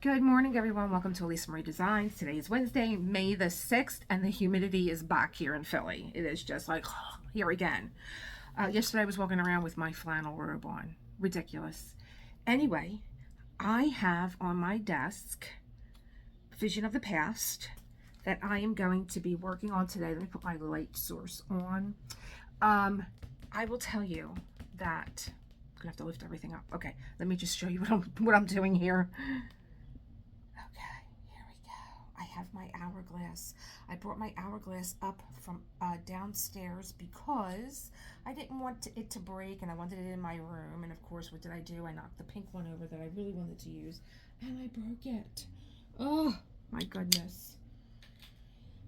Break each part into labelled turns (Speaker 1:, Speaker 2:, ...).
Speaker 1: Good morning, everyone. Welcome to Elisa Marie Designs. Today is Wednesday, May the 6th, and the humidity is back here in Philly. It is just like, here again. Yesterday I was walking around with my flannel robe on. Ridiculous. Anyway, I have on my desk Vision of the Past that I am going to be working on today. Let me put my light source on. I will tell you that I'm gonna have to lift everything up. Okay, let me just show you what I'm doing here. I have my hourglass. I brought my hourglass up from downstairs because I didn't want it to break, and I wanted it in my room. And of course, what did I do? I knocked the pink one over that I really wanted to use, and I broke it. Oh my goodness.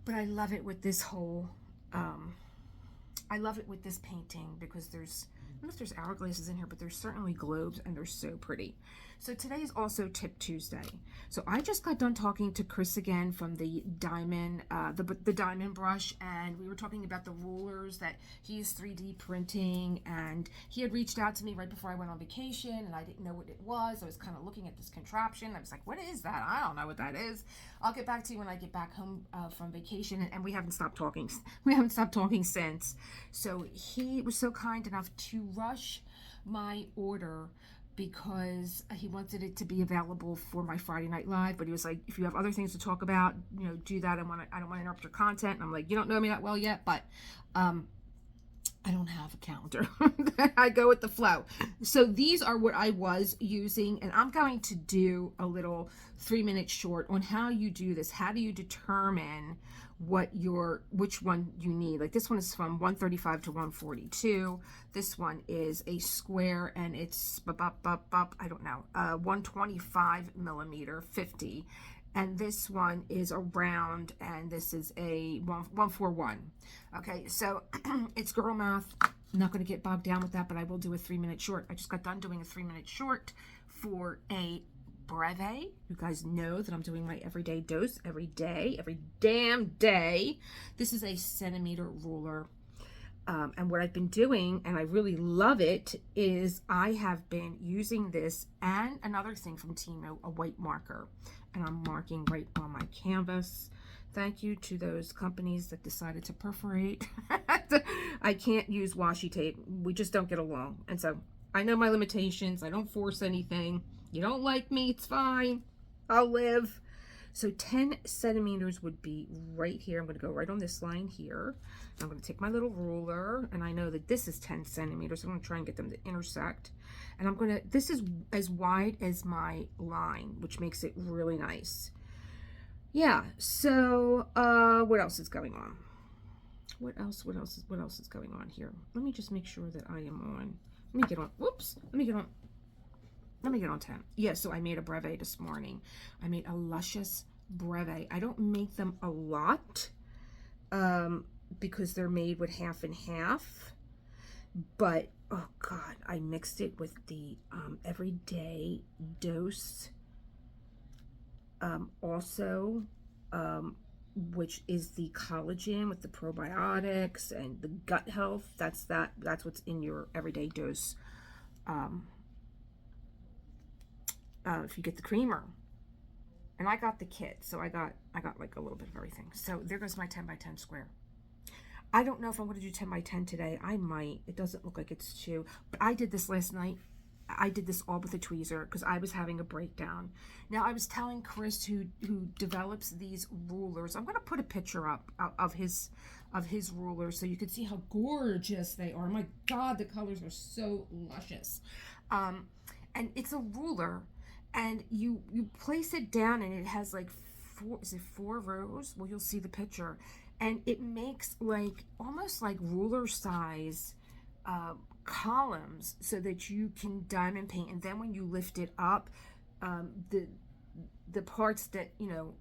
Speaker 1: But I love it with this whole, I love it with this painting because there's, I don't know if there's hourglasses in here, but there's certainly globes, and they're so pretty. So today is also Tip Tuesday. So I just got done talking to Chris again from the diamond, the diamond brush, and we were talking about the rulers that he's 3D printing, and he had reached out to me right before I went on vacation, and I didn't know what it was. I was kind of looking at this contraption. I was like, what is that? I don't know what that is. I'll get back to you when I get back home from vacation, and we haven't stopped talking. We haven't stopped talking since. So he was so kind enough to rush my order because he wanted it to be available for my Friday Night Live, but he was like, if you have other things to talk about, you know, do that. I don't want to interrupt your content. And I'm like, you don't know me that well yet, but I don't have a calendar. I go with the flow. So these are what I was using, and I'm going to do a little 3-minute short on how you do this. How do you determine which one you need? Like this one is from 135 to 142. This one is a square, and it's I don't know, 125 millimeter 50. And this one is a round, and this is a 141. Okay, so it's girl math. I'm not going to get bogged down with that, but I will do a 3-minute short. I just got done doing a 3-minute short for a Breve. You guys know that I'm doing my everyday dose every day, every damn day. This is a centimeter ruler. And what I've been doing, and I really love it, is I have been using this and another thing from TEMU, a white marker. And I'm marking right on my canvas. Thank you to those companies that decided to perforate. I can't use washi tape. We just don't get along. And so I know my limitations. I don't force anything. You don't like me, it's fine. I'll live. So 10 centimeters would be right here. I'm going to go right on this line here. I'm going to take my little ruler, and I know that this is 10 centimeters. I'm going to try and get them to intersect. And I'm going to, this is as wide as my line, which makes it really nice. Yeah, so what else is going on? What else is going on here? Let me just make sure that I am on. Let me get on, whoops, let me get on 10. Yeah, so I made a Breve this morning. I made a luscious Breve. I don't make them a lot because they're made with half and half. But, oh God, I mixed it with the everyday dose also, which is the collagen with the probiotics and the gut health. That's what's in your everyday dose. If you get the creamer, and I got the kit, so I got like a little bit of everything. So there goes my 10 by 10 square. I don't know if I'm going to do 10 by 10 today. I might. It doesn't look like it's 2, but I did this last night. I did this all with a tweezer because I was having a breakdown. Now I was telling Chris, who develops these rulers, I'm going to put a picture up of his rulers so you can see how gorgeous they are. My God, the colors are so luscious. And it's a ruler. And you place it down, and it has like 4 rows? Well, you'll see the picture. And it makes like almost like ruler size columns so that you can diamond paint. And then when you lift it up, the parts that, you know,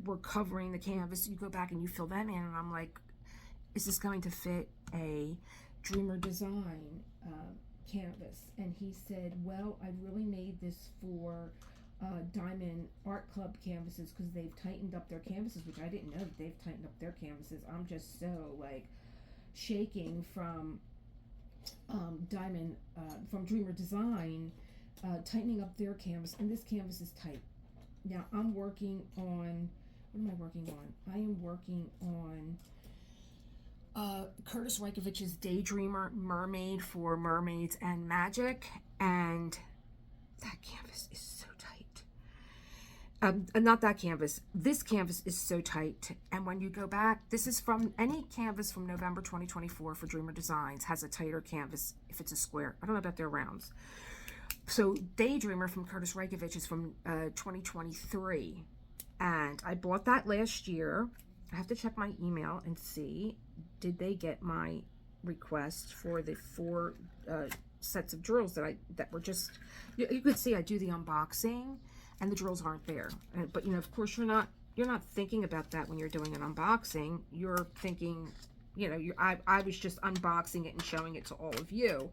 Speaker 1: were covering the canvas, you go back and you fill them in. And I'm like, is this going to fit a Dreamer Design canvas? And he said, well, I really made this for Diamond Art Club canvases because they've tightened up their canvases, which I didn't know that they've tightened up their canvases. I'm just so like shaking from from Dreamer Design tightening up their canvas, and this canvas is tight. Now I'm working on, what am I working on? I am working on Curtis Reikovic's Daydreamer Mermaid for Mermaids and Magic, and that canvas is so tight. Not that canvas. This canvas is so tight. And when you go back, this is from any canvas from November 2024 for Dreamer Designs has a tighter canvas if it's a square. I don't know about their rounds. So Daydreamer from Curtis Reikovich is from 2023. And I bought that last year. I have to check my email and see, did they get my request for the 4 sets of drills that were just, you could see I do the unboxing and the drills aren't there. But you know, of course you're not thinking about that when you're doing an unboxing. You're thinking, you know, I was just unboxing it and showing it to all of you.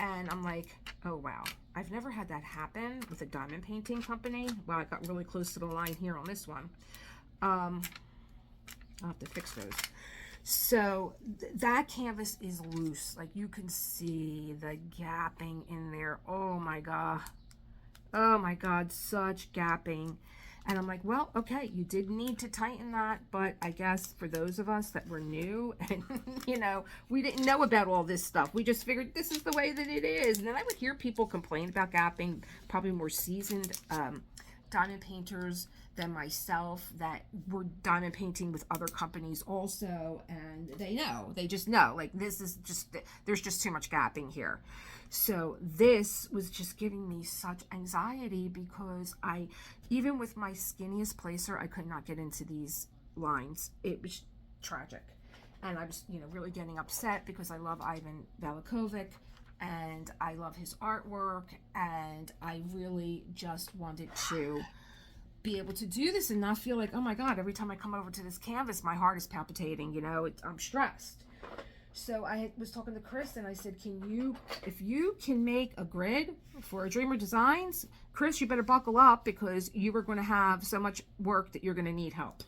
Speaker 1: And I'm like, oh wow, I've never had that happen with a diamond painting company. Wow, I got really close to the line here on this one. I'll have to fix those. So that canvas is loose. Like you can see the gapping in there. Oh my God. Oh my God, such gapping. And I'm like, well, okay, you did need to tighten that, but I guess for those of us that were new and, you know, we didn't know about all this stuff. We just figured this is the way that it is. And then I would hear people complain about gapping, probably more seasoned diamond painters than myself that were diamond painting with other companies also. And they just know, like, this is just, there's just too much gapping here. So this was just giving me such anxiety because even with my skinniest placer, I could not get into these lines. It was tragic. And I was, you know, really getting upset because I love Ivan Valachovic and I love his artwork. And I really just wanted to be able to do this and not feel like, oh my God, every time I come over to this canvas, my heart is palpitating, you know, I'm stressed. So I was talking to Chris and I said, if you can make a grid for Dreamer Designs, Chris, you better buckle up because you are going to have so much work that you're going to need help.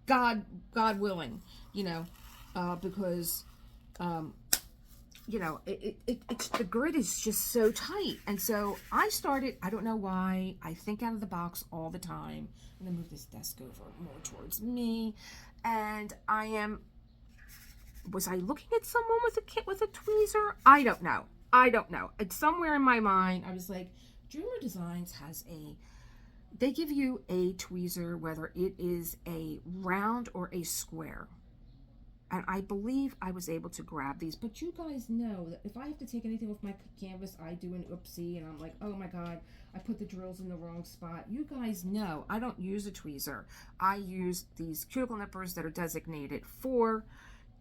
Speaker 1: God willing, you know, because, you know, it's the grid is just so tight. And so I started, I don't know why, I think out of the box all the time. I'm going to move this desk over more towards me. And was I looking at someone with a kit with a tweezer? I don't know. It's somewhere in my mind. I was like, Dreamer Designs has they give you a tweezer, whether it is a round or a square. And I believe I was able to grab these, but you guys know that if I have to take anything off my canvas, I do an oopsie and I'm like, oh my God, I put the drills in the wrong spot. You guys know I don't use a tweezer. I use these cuticle nippers that are designated for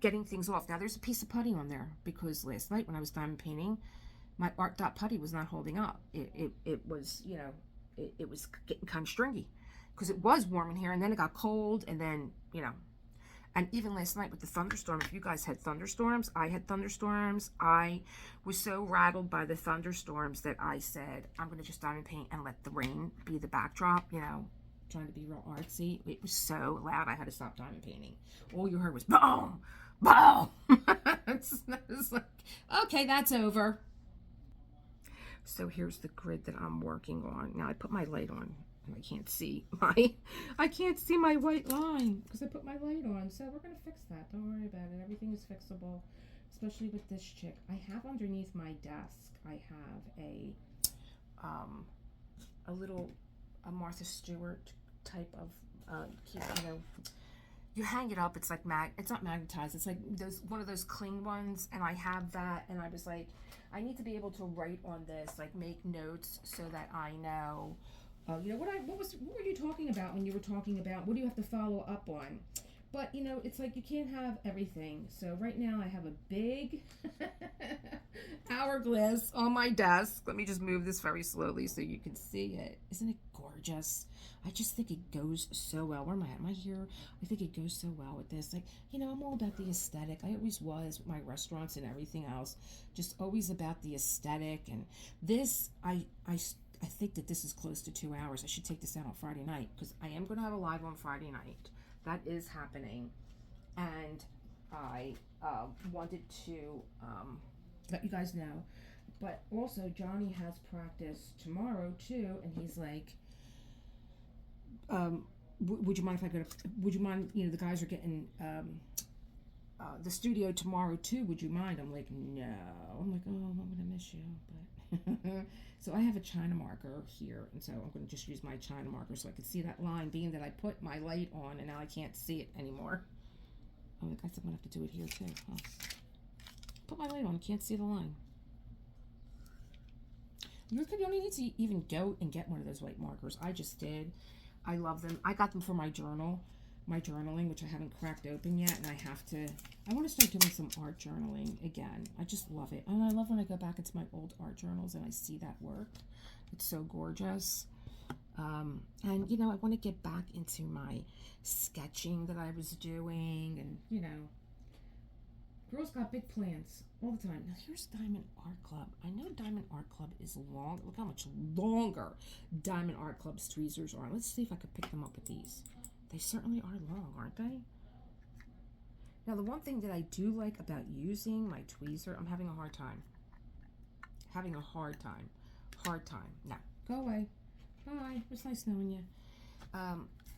Speaker 1: getting things off. Now there's a piece of putty on there because last night when I was diamond painting, my art dot putty was not holding up. It was, you know, it was getting kind of stringy because it was warm in here and then it got cold and then, you know, and even last night with the thunderstorm, if you guys had thunderstorms, I had thunderstorms. I was so rattled by the thunderstorms that I said, I'm going to just diamond paint and let the rain be the backdrop, you know, trying to be real artsy. It was so loud I had to stop diamond painting. All you heard was boom. Wow. It's like, okay, that's over. So here's the grid that I'm working on. Now I put my light on and I can't see my white line because I put my light on. So we're going to fix that. Don't worry about it. Everything is fixable, especially with this chick. I have underneath my desk, I have a little Martha Stewart type of, you know, you hang it up, it's like it's not magnetized, it's like one of those cling ones, and I have that, and I was like, I need to be able to write on this, like make notes so that I know, you know, what were you talking about when you were talking about what do you have to follow up on? But you know, it's like you can't have everything. So right now I have a big hourglass on my desk. Let me just move this very slowly so you can see it. Isn't it gorgeous? I just think it goes so well. Where am I at? Am I here? I think it goes so well with this. Like, you know, I'm all about the aesthetic. I always was with my restaurants and everything else. Just always about the aesthetic. And this, I think that this is close to 2 hours. I should take this out on Friday night because I am going to have a live on Friday night. That is happening. And I wanted to let you guys know. But also, Johnny has practice tomorrow, too. And he's like, would you mind if I go to, would you mind, you know, the guys are getting, the studio tomorrow too, would you mind? I'm like, no. I'm like, oh, I'm gonna miss you, but so I have a China marker here, and so I'm gonna just use my China marker so I can see that line, being that I put my light on and now I can't see it anymore. Oh, I guess I'm gonna have to do it here too, huh? Put my light on, can't see the line. You only need to even go and get one of those white markers. I just did. I love them. I got them for my journaling, which I haven't cracked open yet, and I want to start doing some art journaling again. I just love it. And I love when I go back into my old art journals and I see that work. It's so gorgeous. And, you know, I want to get back into my sketching that I was doing, and, you know, girls got big plans all the time. Now, here's Diamond Art Club. I know Diamond Art Club is long. Look how much longer Diamond Art Club's tweezers are. Let's see if I could pick them up with these. They certainly are long, aren't they? Now, the one thing that I do like about using my tweezer, I'm having a hard time. Having a hard time. Now, go away. Bye. It was nice knowing you.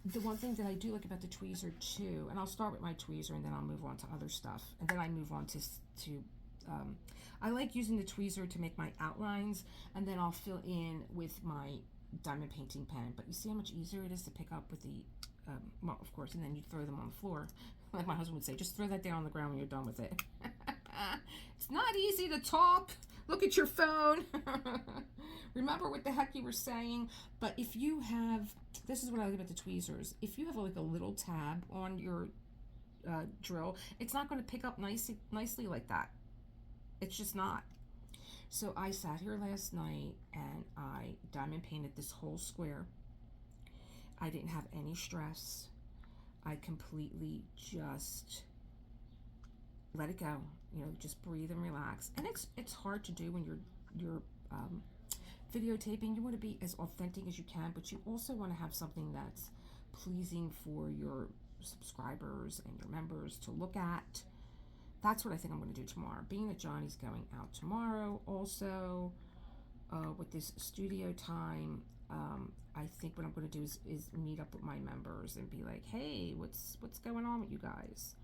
Speaker 1: The one thing that I do like about the tweezer too, and I'll start with my tweezer and then I'll move on to other stuff, and then I move on to I like using the tweezer to make my outlines, and then I'll fill in with my diamond painting pen. But you see how much easier it is to pick up with the well, of course, and then you throw them on the floor. Like my husband would say, just throw that down on the ground when you're done with it. It's not easy to talk. Look at your phone. Remember what the heck you were saying. But if you have, this is what I like about the tweezers. If you have like a little tab on your drill, it's not going to pick up nicely like that. It's just not. So I sat here last night and I diamond painted this whole square. I didn't have any stress. I completely just let it go. You know, just breathe and relax. And it's hard to do when you're videotaping. You want to be as authentic as you can, but you also want to have something that's pleasing for your subscribers and your members to look at. That's what I think I'm going to do tomorrow. Being that Johnny's going out tomorrow also with this studio time, I think what I'm going to do is meet up with my members and be like, hey, what's going on with you guys?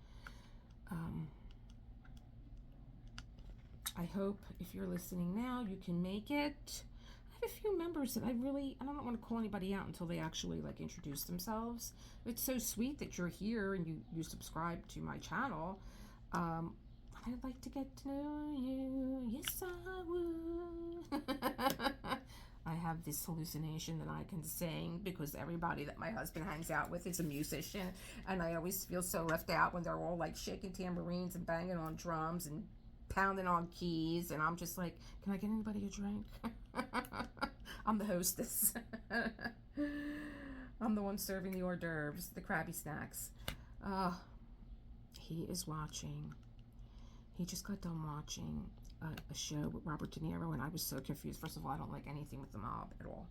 Speaker 1: I hope if you're listening now, you can make it. I have a few members that I don't want to call anybody out until they actually like introduce themselves. It's so sweet that you're here and you subscribe to my channel. I'd like to get to know you. Yes, I would. I have this hallucination that I can sing because everybody that my husband hangs out with is a musician, and I always feel so left out when they're all like shaking tambourines and banging on drums and pounding on keys, and I'm just like, can I get anybody a drink? I'm the hostess. I'm the one serving the hors d'oeuvres, the crabby snacks. He is watching. He just got done watching a show with Robert De Niro, and I was so confused. First of all, I don't like anything with the mob at all.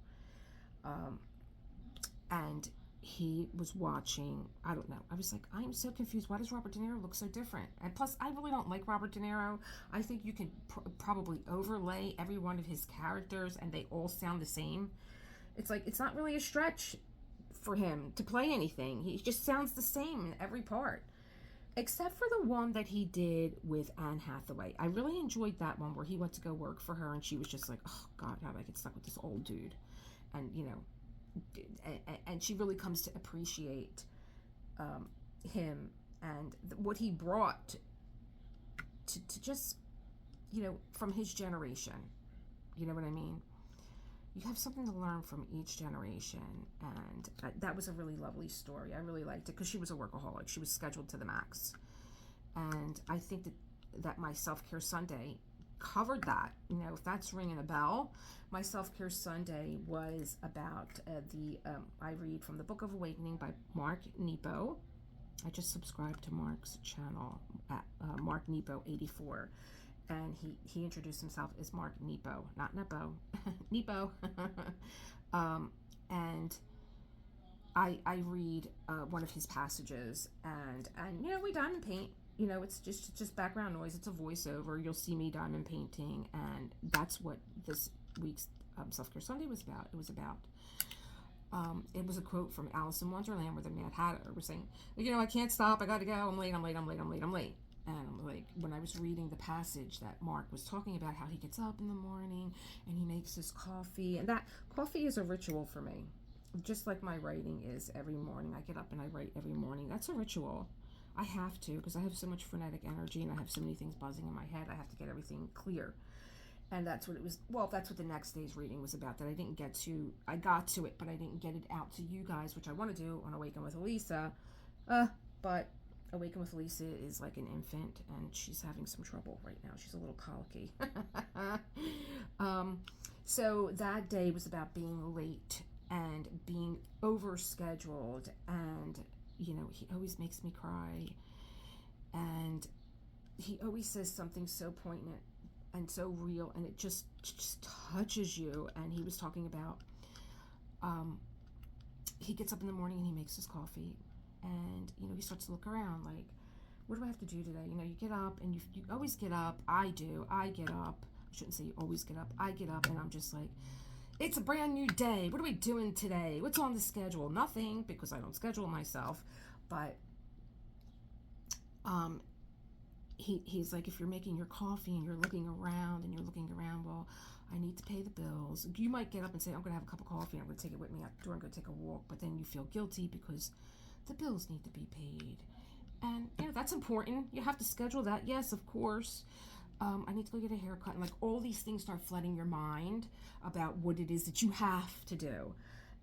Speaker 1: And he was watching, I don't know, I was like, I'm so confused. Why does Robert De Niro look so different? And plus, I really don't like Robert De Niro. I think you can probably overlay every one of his characters and they all sound the same. It's like, it's not really a stretch for him to play anything. He just sounds the same in every part. Except for the one that he did with Anne Hathaway. I really enjoyed that one where he went to go work for her and she was just like, oh God, how do I get stuck with this old dude? And, you know, and she really comes to appreciate him and what he brought to just, you know, from his generation. You know what I mean? You have something to learn from each generation, and that was a really lovely story. I really liked it because she was a workaholic. She was scheduled to the max, and I think that my Self-Care Sunday covered that. You know, if that's ringing a bell, my Self-Care Sunday was about I read from the Book of Awakening by Mark Nepo. I just subscribed to Mark's channel at Mark Nepo 84. And he introduced himself as Mark Nepo, not Nepo, Nepo. And I read one of his passages, and you know, we diamond paint. You know, it's just background noise. It's a voiceover. You'll see me diamond painting, and that's what this week's Self-Care Sunday was about. It was about It was a quote from Alice in Wonderland where the Mad Hatter was saying, I can't stop. I got to go. I'm late. I'm late. I'm late. I'm late. I'm late. And I'm like, when I was reading the passage that Mark was talking about, how he gets up in the morning and he makes his coffee, and that coffee is a ritual for me, just like my writing is every morning. I get up and I write every morning. That's a ritual. I have to, because I have so much frenetic energy and I have so many things buzzing in my head. I have to get everything clear. And that's what it was. Well, that's what the next day's reading was about. That I didn't get to. I got to it, but I didn't get it out to you guys, which I want to do on Awaken with Elisa. But Awaken with Elisa is like an infant, and she's having some trouble right now. She's a little colicky. So that day was about being late and being overscheduled, and he always makes me cry, and he always says something so poignant and so real, and it just touches you. And he was talking about he gets up in the morning and he makes his coffee, and he starts to look around like, what do I have to do today? You get up, and you always get up. I get up. I shouldn't say you always get up. I get up, and I'm just like, it's a brand new day. What are we doing today? What's on the schedule? Nothing, because I don't schedule myself. But he's like, if you're making your coffee and you're looking around, well, I need to pay the bills. You might get up and say, I'm going to have a cup of coffee, and I'm going to take it with me out the door, I'm going to take a walk, but then you feel guilty because the bills need to be paid. And that's important. You have to schedule that. Yes, of course. I need to go get a haircut, and like all these things start flooding your mind about what it is that you have to do.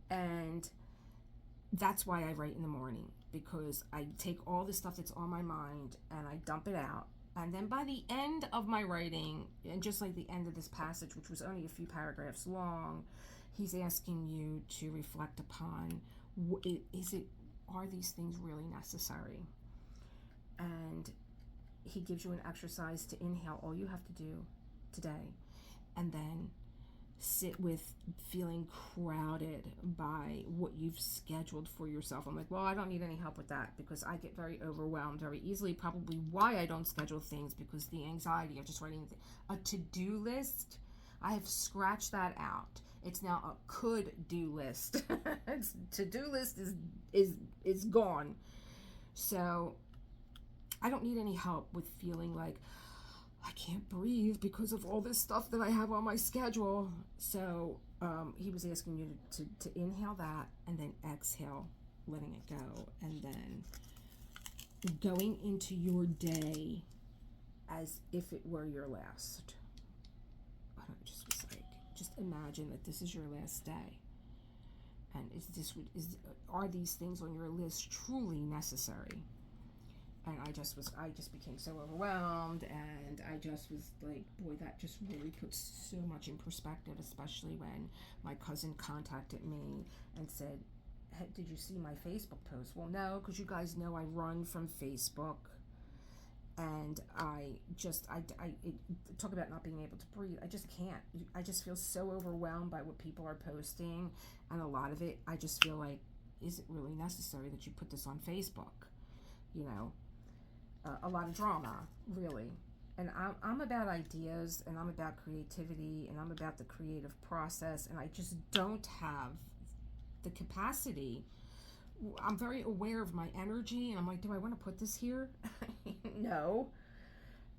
Speaker 1: And that's why I write in the morning, because I take all the stuff that's on my mind and I dump it out. And then by the end of my writing, and just like the end of this passage, which was only a few paragraphs long, he's asking you to reflect upon, are these things really necessary? And he gives you an exercise to inhale all you have to do today, and then sit with feeling crowded by what you've scheduled for yourself. I'm like, well, I don't need any help with that, because I get very overwhelmed very easily. Probably why I don't schedule things, because the anxiety of just writing a to-do list, I have scratched that out. It's now a could-do list. To-do list is gone. So I don't need any help with feeling like I can't breathe because of all this stuff that I have on my schedule. So he was asking you to inhale that, and then exhale, letting it go, and then going into your day as if it were your last. I don't just was like, just imagine that this is your last day, and are these things on your list truly necessary? And I just became so overwhelmed, and I just was like, boy, that just really puts so much in perspective, especially when my cousin contacted me and said, hey, did you see my Facebook post? Well, no, because you guys know I run from Facebook, and talk about not being able to breathe. I just can't. I just feel so overwhelmed by what people are posting, and a lot of it, I just feel like, is it really necessary that you put this on Facebook? A lot of drama, really. And I'm about ideas, and I'm about creativity, and I'm about the creative process, and I just don't have the capacity. I'm very aware of my energy, and I'm like, do I want to put this here? No.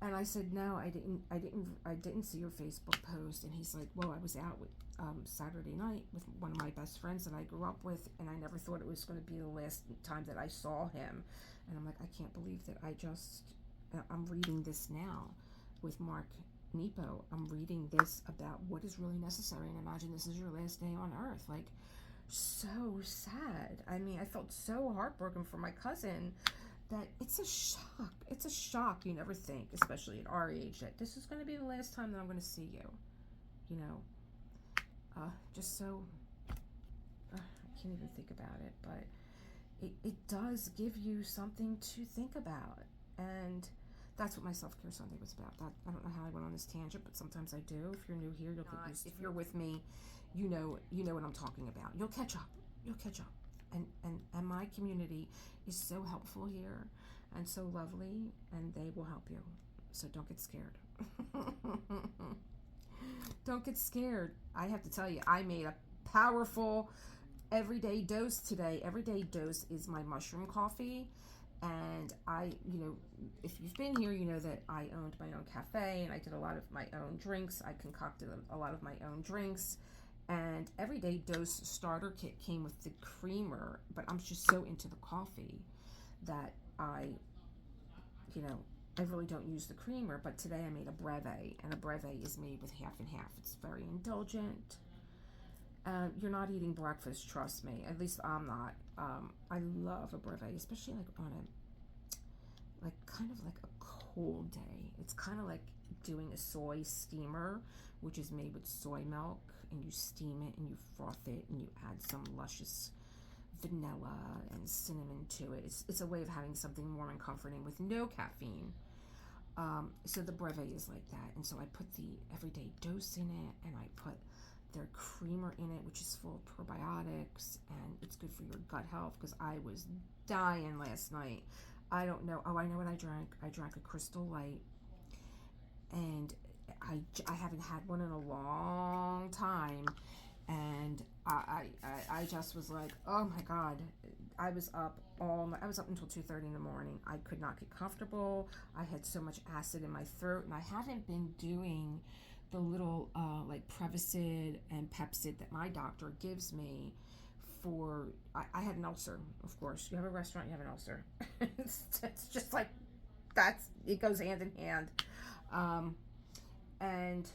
Speaker 1: And I said, no, I didn't see your Facebook post. And he's like, well, I was out with Saturday night with one of my best friends that I grew up with, and I never thought it was going to be the last time that I saw him. And I'm like, I can't believe that I'm reading this now with Mark Nepo. I'm reading this about what is really necessary, and imagine this is your last day on earth. Like, so sad. I mean, I felt so heartbroken for my cousin, that it's a shock. It's a shock. You never think, especially at our age, that this is going to be the last time that I'm going to see you. Just so, I can't even think about it, but it does give you something to think about. And that's what my Self-Care Sunday was about. I don't know how I went on this tangent, but sometimes I do. If you're new here, you'll get used to it. If you're with me, you know what I'm talking about. You'll catch up. And my community is so helpful here and so lovely, and they will help you. So don't get scared. Don't get scared. I have to tell you, I made a powerful everyday dose today. Everyday dose is my mushroom coffee. And I, you know, if you've been here, you know that I owned my own cafe and I did a lot of my own drinks. I concocted a lot of my own drinks. And Everyday Dose starter kit came with the creamer, but I'm just so into the coffee that you know, I really don't use the creamer. But today I made a Breve, and a Breve is made with half and half. It's very indulgent. You're not eating breakfast, trust me. At least I'm not. I love a Breve, especially like on a, kind of like a cold day. It's kind of like doing a soy steamer, which is made with soy milk, and you steam it and you froth it and you add some luscious vanilla and cinnamon to it. It's a way of having something warm and comforting with no caffeine. So the Breve is like that. And so I put the Everyday Dose in it, and I put their creamer in it, which is full of probiotics, and it's good for your gut health, because I was dying last night. I don't know. Oh, I know what I drank. I drank a Crystal Light, and I haven't had one in a long time, and I just was like, oh my God. I was up until 2:30 in the morning. I could not get comfortable. I had so much acid in my throat, and I haven't been doing the little like Prevacid and Pepcid that my doctor gives me for, I had an ulcer, of course. You have a restaurant, you have an ulcer. it's just like, it goes hand in hand. And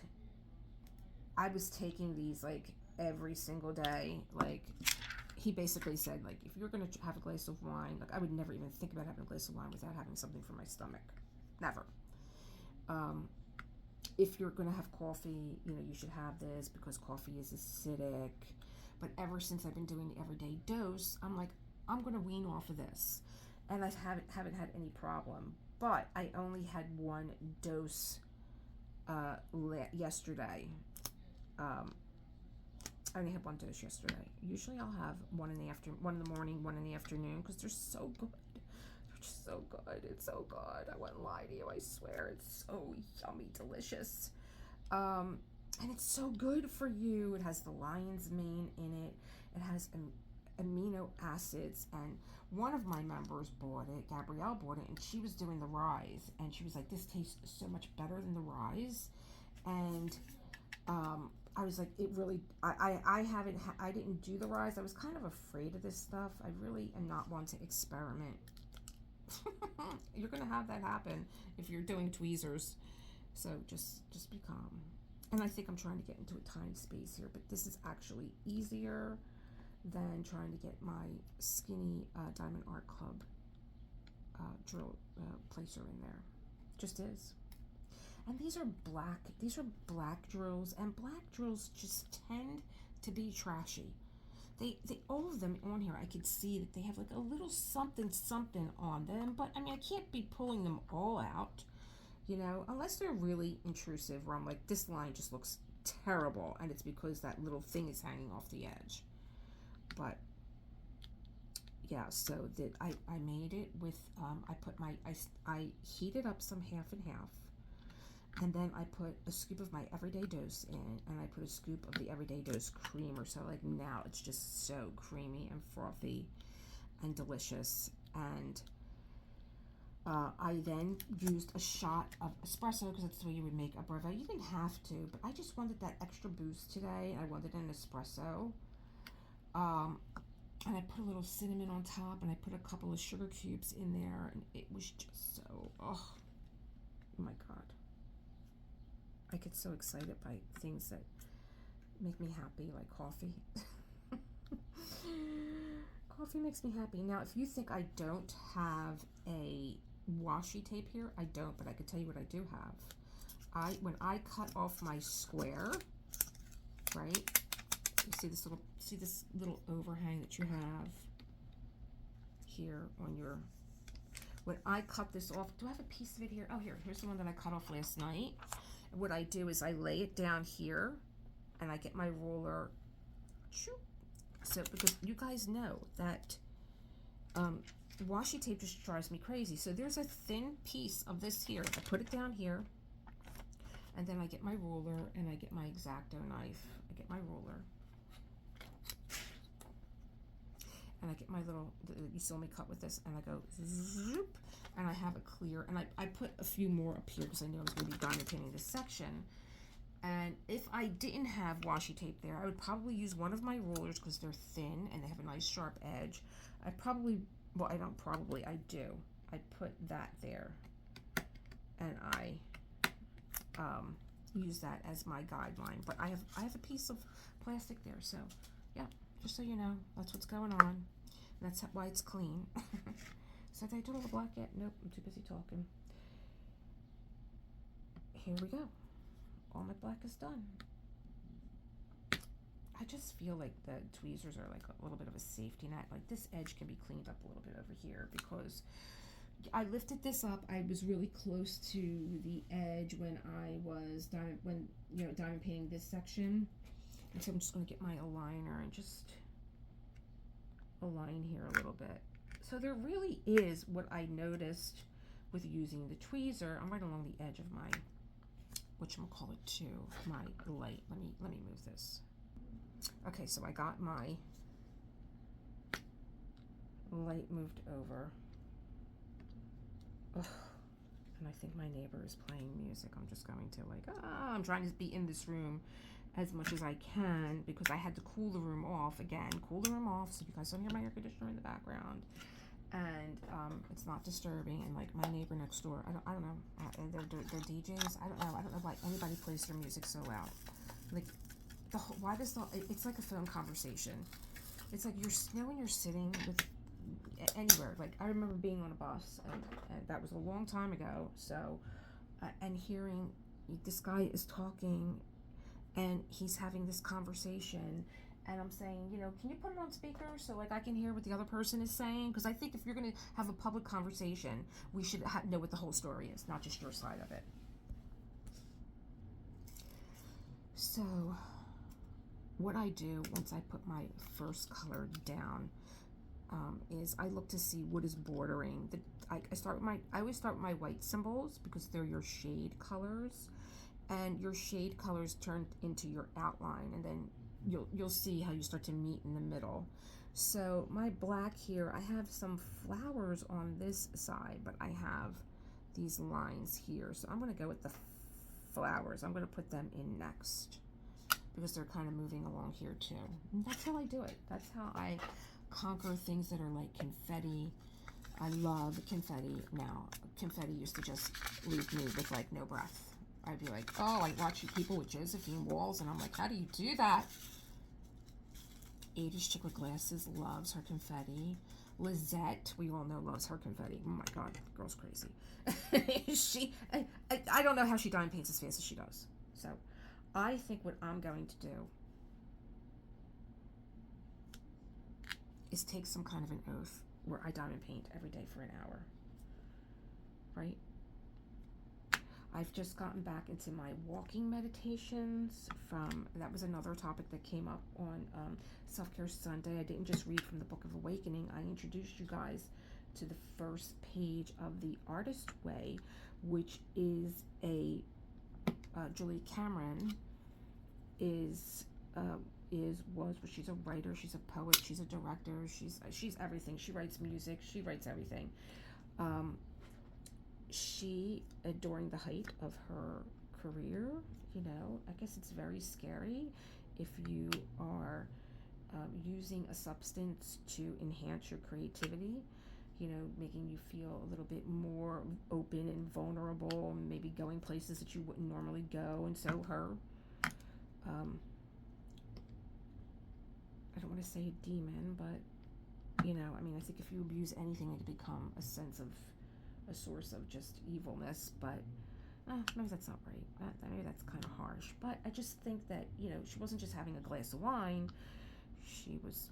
Speaker 1: I was taking these like every single day. Like, he basically said, like, if you're going to have a glass of wine, like, I would never even think about having a glass of wine without having something for my stomach. Never. If you're going to have coffee, you know, you should have this because coffee is acidic. But ever since I've been doing the Everyday Dose, I'm like, I'm going to wean off of this. And I haven't had any problem. But I only had one dose yesterday. I only had one dose yesterday. Usually I'll have one in the morning, one in the afternoon, because they're so good. They're just so good. It's so good. I wouldn't lie to you. I swear. It's so yummy, delicious. And it's so good for you. It has the lion's mane in it. It has amino acids. And one of my members bought it. Gabrielle bought it, and she was doing the Rise. And she was like, this tastes so much better than the Rise. And I was like, it really, I didn't do the Rise. I was kind of afraid of this stuff. I really am not one to experiment. You're going to have that happen if you're doing tweezers. So just be calm. And I think I'm trying to get into a tiny space here, but this is actually easier than trying to get my skinny Diamond Art Club drill placer in there. Just is. And these are black drills, and black drills just tend to be trashy. They all of them on here, I could see that they have like a little something on them, but I mean, I can't be pulling them all out, you know, unless they're really intrusive, where I'm like, this line just looks terrible, and it's because that little thing is hanging off the edge. But yeah, so that I made it with I heated up some half and half. And then I put a scoop of my Everyday Dose in, and I put a scoop of the Everyday Dose creamer. So like now it's just so creamy and frothy and delicious. And I then used a shot of espresso, because that's the way you would make a Breve. You didn't have to, but I just wanted that extra boost today. I wanted an espresso. And I put a little cinnamon on top, and I put a couple of sugar cubes in there, and it was just so, oh my God. I get so excited by things that make me happy, like coffee. Coffee makes me happy. Now, if you think I don't have a washi tape here, I don't, but I could tell you what I do have. When I cut off my square, right? You see this little overhang that you have here on your. When I cut this off, do I have a piece of it here? Oh, here's the one that I cut off last night. What I do is I lay it down here, and I get my ruler. So, because you guys know that washi tape just drives me crazy. So there's a thin piece of this here. I put it down here, and then I get my ruler, and I get my X-Acto knife. I get my ruler, and I get my little, you saw me cut with this, and I go zoop, and I have it clear, and I put a few more up here because I knew I was going to be diamond painting this section. And if I didn't have washi tape there, I would probably use one of my rulers because they're thin and they have a nice sharp edge. I probably, well, I don't probably, I do. I put that there, and I use that as my guideline. But I have a piece of plastic there, so yeah, just so you know, that's what's going on. And that's why it's clean. So did I do all the black yet? Nope, I'm too busy talking. Here we go. All my black is done. I just feel like the tweezers are like a little bit of a safety net. Like this edge can be cleaned up a little bit over here because I lifted this up. I was really close to the edge when I was diamond painting this section. And so I'm just gonna get my aligner and just align here a little bit. So there really is what I noticed with using the tweezer. I'm right along the edge of my, whatchamacallit, my light. Let me move this. Okay, so I got my light moved over. Ugh. And I think my neighbor is playing music. I'm just going to I'm trying to be in this room as much as I can because I had to cool the room off again. Cool the room off so you guys don't hear my air conditioner in the background. And it's not disturbing. And like my neighbor next door, I don't know, they're DJs. I don't know why anybody plays their music so loud. Like it's like a phone conversation. It's like when you're sitting with anywhere. Like I remember being on a bus, and that was a long time ago. So, and hearing this guy is talking, and he's having this conversation. And I'm saying, can you put it on speaker so like I can hear what the other person is saying? Because I think if you're going to have a public conversation, we should know what the whole story is, not just your side of it. So what I do once I put my first color down is I look to see what is bordering. I always start with my white symbols because they're your shade colors, and your shade colors turn into your outline, and then you'll see how you start to meet in the middle. So my black here, I have some flowers on this side, but I have these lines here. So I'm going to go with the flowers. I'm going to put them in next because they're kind of moving along here too. And that's how I do it. That's how I conquer things that are like confetti. I love confetti now. Confetti used to just leave me with like no breath. I'd be like, oh, I watch people with Josephine walls, and I'm like, how do you do that? Ada's Chick with Glasses loves her confetti. Lizette, we all know, loves her confetti. Oh my God, the girl's crazy. I don't know how she diamond paints as fast as she does. So I think what I'm going to do is take some kind of an oath where I diamond paint every day for an hour, right? I've just gotten back into my walking meditations that was another topic that came up on Self-Care Sunday. I didn't just read from the Book of Awakening. I introduced you guys to the first page of The Artist Way, which is Julie Cameron she's a writer, she's a poet, she's a director, she's everything. She writes music, she writes everything. She, during the height of her career, I guess it's very scary if you are using a substance to enhance your creativity, making you feel a little bit more open and vulnerable, maybe going places that you wouldn't normally go. And so I don't want to say a demon, but, I think if you abuse anything, it could become a source of just evilness, but maybe that's not right. Maybe that's kind of harsh, but I just think that, she wasn't just having a glass of wine. She was,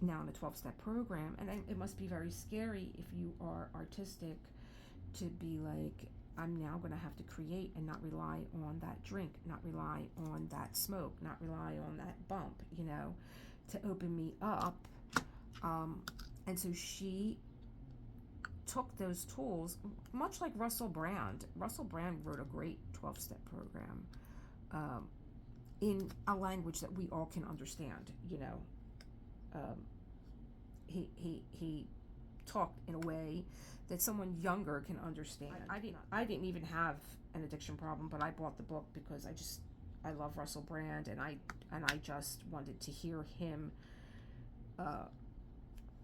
Speaker 1: now in a 12-step program, and it must be very scary if you are artistic to be like, I'm now going to have to create and not rely on that drink, not rely on that smoke, not rely on that bump, to open me up. And so she took those tools, much like Russell Brand. Russell Brand wrote a great 12-step program in a language that we all can understand, he talked in a way that someone younger can understand. I didn't even have an addiction problem, but I bought the book because I love Russell Brand, and I just wanted to hear him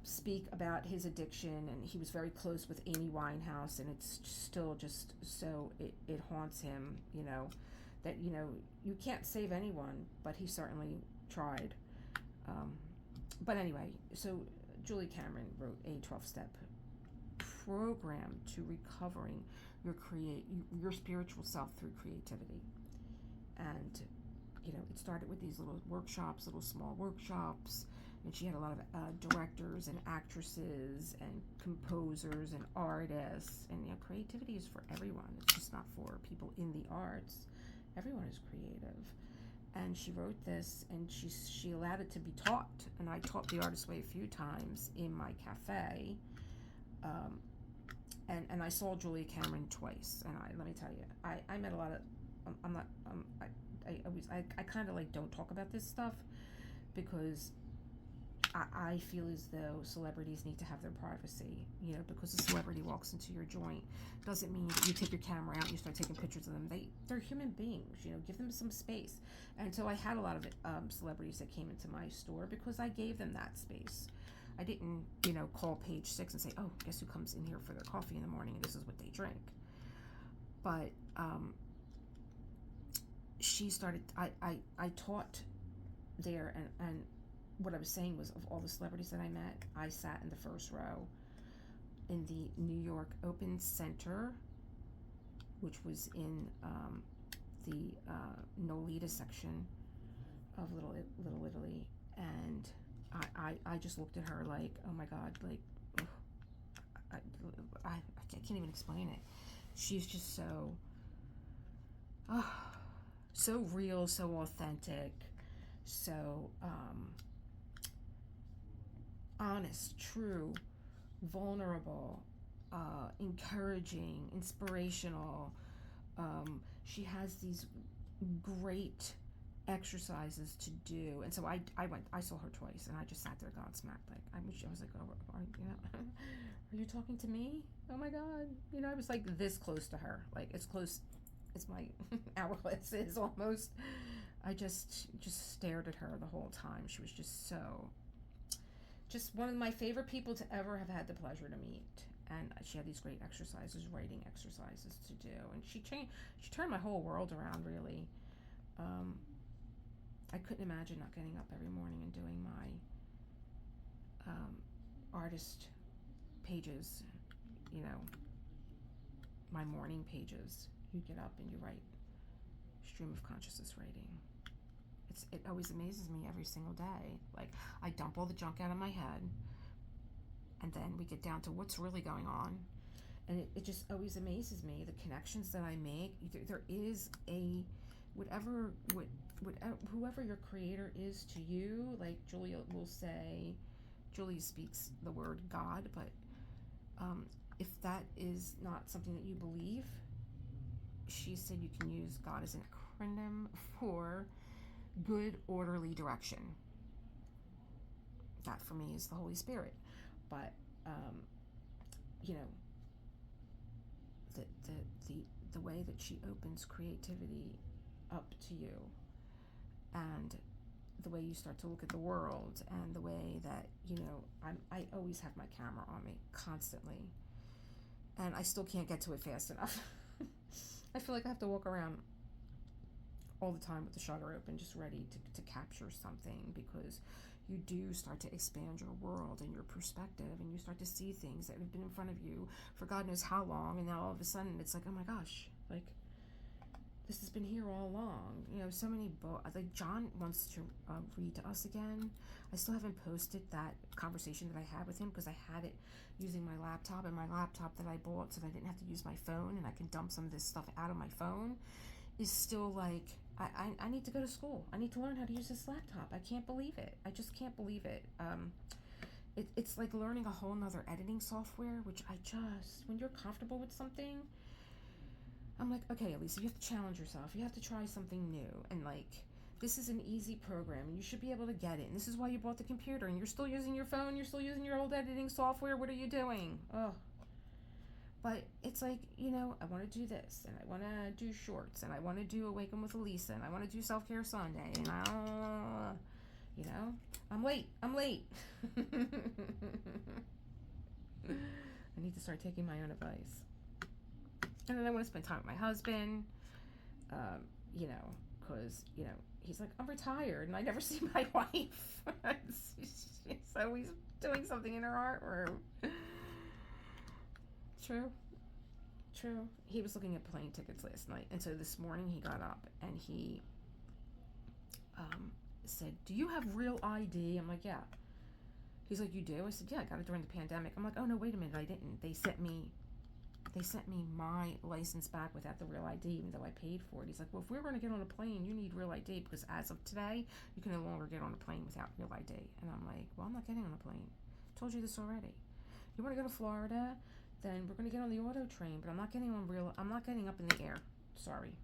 Speaker 1: speak about his addiction. And he was very close with Amy Winehouse, and it's still just so it haunts him, that you can't save anyone, but he certainly tried. But anyway, so Julie Cameron wrote a 12-step program to recovering your spiritual self through creativity. And it started with these little small workshops, and she had a lot of directors and actresses and composers and artists. And creativity is for everyone. It's just not for people in the arts. Everyone is creative. And she wrote this, and she allowed it to be taught. And I taught the Artist Way a few times in my cafe. And I saw Julia Cameron twice. And let me tell you, I met a lot of. I kind of like don't talk about this stuff because I feel as though celebrities need to have their privacy. Because a celebrity walks into your joint doesn't mean that you take your camera out and you start taking pictures of them. They're human beings. Give them some space. And so I had a lot of celebrities that came into my store because I gave them that space. I didn't, call Page 6 and say, oh, guess who comes in here for their coffee in the morning and this is what they drink. But she started, I taught there, and what I was saying was, of all the celebrities that I met, I sat in the first row in the New York Open Center, which was in the Nolita section of Little Italy, and I just looked at her like, oh my God, like, I can't even explain it. She's just so real, so authentic, so honest, true, vulnerable, encouraging, inspirational. She has these great exercises to do, and so I saw her twice, and I just sat there gobsmacked. Like I was like, oh, are you talking to me? Oh my God, I was like this close to her, like as close as my hourglass is almost. I just stared at her the whole time. She was just one of my favorite people to ever have had the pleasure to meet. And she had these great exercises, writing exercises to do, and she turned my whole world around, really. I couldn't imagine not getting up every morning and doing my artist pages, my morning pages. You get up and you write stream of consciousness writing. It always amazes me every single day. Like, I dump all the junk out of my head, and then we get down to what's really going on, and it just always amazes me, the connections that I make. There is whoever your creator is to you. Like Julia will say, Julia speaks the word God, but if that is not something that you believe, she said you can use God as an acronym for good, orderly direction. That for me is the Holy Spirit. But the way that she opens creativity up to you, and the way you start to look at the world, and the way that I always have my camera on me constantly, and I still can't get to it fast enough. I feel like I have to walk around all the time with the shutter open, just ready to capture something, because you do start to expand your world and your perspective, and you start to see things that have been in front of you for God knows how long, and now all of a sudden it's like, oh my gosh, like this has been here all along. So many books. Like John wants to read to us again. I still haven't posted that conversation that I had with him, because I had it using my laptop, and my laptop that I bought so that I didn't have to use my phone and I can dump some of this stuff out of my phone is still like, I need to go to school. I need to learn how to use this laptop. I can't believe it. I just can't believe it. It's like learning a whole nother editing software, which when you're comfortable with something, I'm like, okay, Elisa, you have to challenge yourself. You have to try something new. And like, This is an easy program, and you should be able to get it. And this is why you bought the computer, and you're still using your phone, you're still using your old editing software. What are you doing? Oh. But it's like, you know, I want to do this, and I want to do shorts, and I want to do Awaken with Elisa, and I want to do Self-Care Sunday, and you know, I'm late. I need to start taking my own advice. And then I want to spend time with my husband, you know, because, you know, he's like, I'm retired, and I never see my wife. She's always doing something in her art room. True. He was looking at plane tickets last night, and so this morning he got up and he said, do you have real ID? I'm like, yeah. He's like, you do? I said, yeah, I got it during the pandemic. I'm like, oh no, wait a minute, I didn't. They sent me my license back without the real ID, even though I paid for it. He's like, well, if we're going to get on a plane, you need real ID, because as of today, you can no longer get on a plane without real ID. And I'm like, well, I'm not getting on a plane. I told you this already. You want to go to Florida? Then we're going to get on the auto train, but I'm not getting up in the air. Sorry.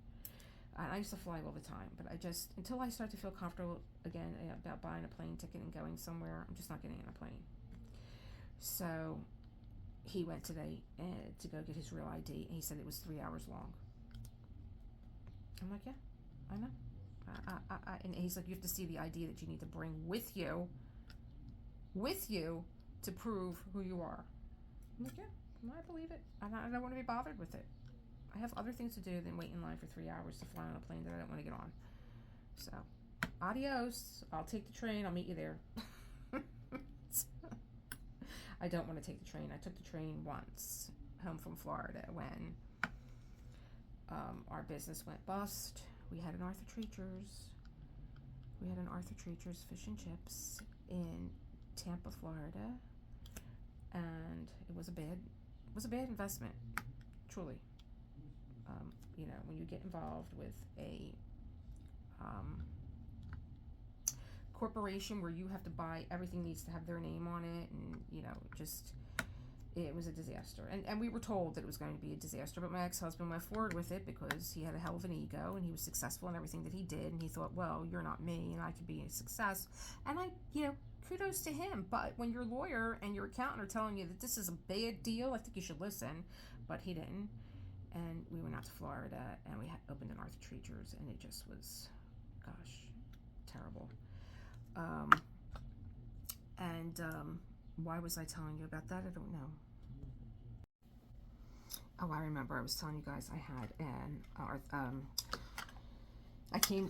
Speaker 1: I used to fly all the time, but I just, until I start to feel comfortable again about buying a plane ticket and going somewhere, I'm just not getting on a plane. So he went today to go get his real ID, and he said it was 3 hours long. I'm like, yeah, I know. And he's like, you have to see the ID that you need to bring with you to prove who you are. I'm like, yeah, I believe it. I don't want to be bothered with it. I have other things to do than wait in line for 3 hours to fly on a plane that I don't want to get on. So, adios. I'll take the train. I'll meet you there. I don't want to take the train. I took the train once home from Florida when our business went bust. We had an Arthur Treacher's. Fish and Chips in Tampa, Florida, and it was a bad investment, truly. You know, when you get involved with a corporation where you have to buy, everything needs to have their name on it, and, you know, just, it was a disaster. And we were told that it was going to be a disaster, but my ex-husband went forward with it because he had a hell of an ego, and he was successful in everything that he did, and he thought, well, you're not me, and I could be a success. And you know, kudos to him. But when your lawyer and your accountant are telling you that this is a bad deal, I think you should listen. But he didn't. And we went out to Florida, and we opened an Arthur Treacher's, and it just was, gosh, terrible. Why was I telling you about that? I don't know. Oh, I remember. I was telling you guys I had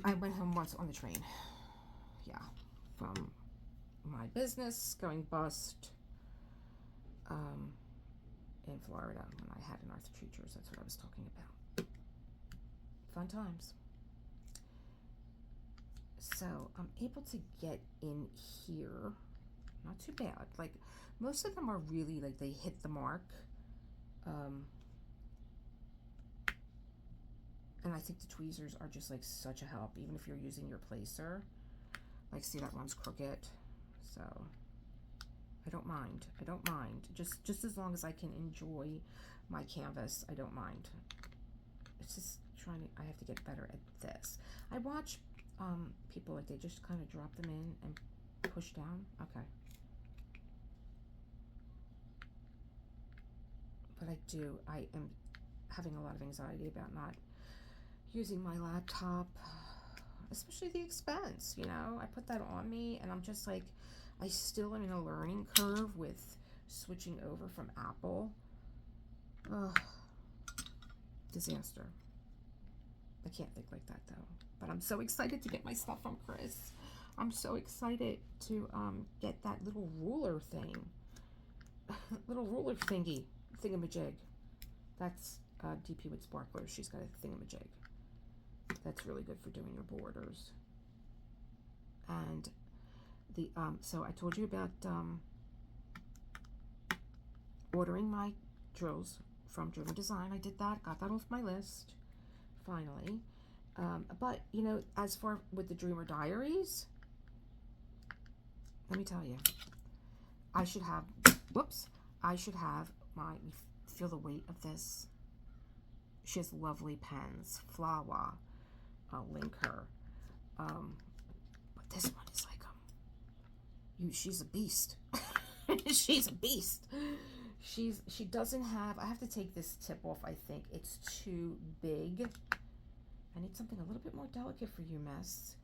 Speaker 1: I went home once on the train. Yeah, from my business going bust in Florida when I had an Arthur Treacher's. That's what I was talking about. Fun times. So I'm able to get in here. Not too bad. Like, most of them are really, like, they hit the mark. And I think the tweezers are just, like, such a help, even if you're using your placer. Like, see, that one's crooked. So I don't mind. Just as long as I can enjoy my canvas, I don't mind. It's just I have to get better at this. I watch people, like, they just kind of drop them in and push down. Okay. But I am having a lot of anxiety about not using my laptop, especially the expense, you know. I put that on me, and I'm just like, I still am in a learning curve with switching over from Apple. Ugh. Disaster. I can't think like that, though. But I'm so excited to get my stuff from Chris. I'm so excited to get that little ruler thing. Little ruler thingamajig. That's DP with Sparklers. She's got a thingamajig. That's really good for doing your borders. And the so I told you about ordering my drills from Driven Design. I did that, got that off my list finally. But you know, as far with the Dreamer Diaries, let me tell you, I should have my, you feel the weight of this. She has lovely pens. Flawa, I'll link her. But this one is like, she's a beast. She's a beast. She doesn't have, I have to take this tip off, I think. It's too big. I need something a little bit more delicate for you, miss.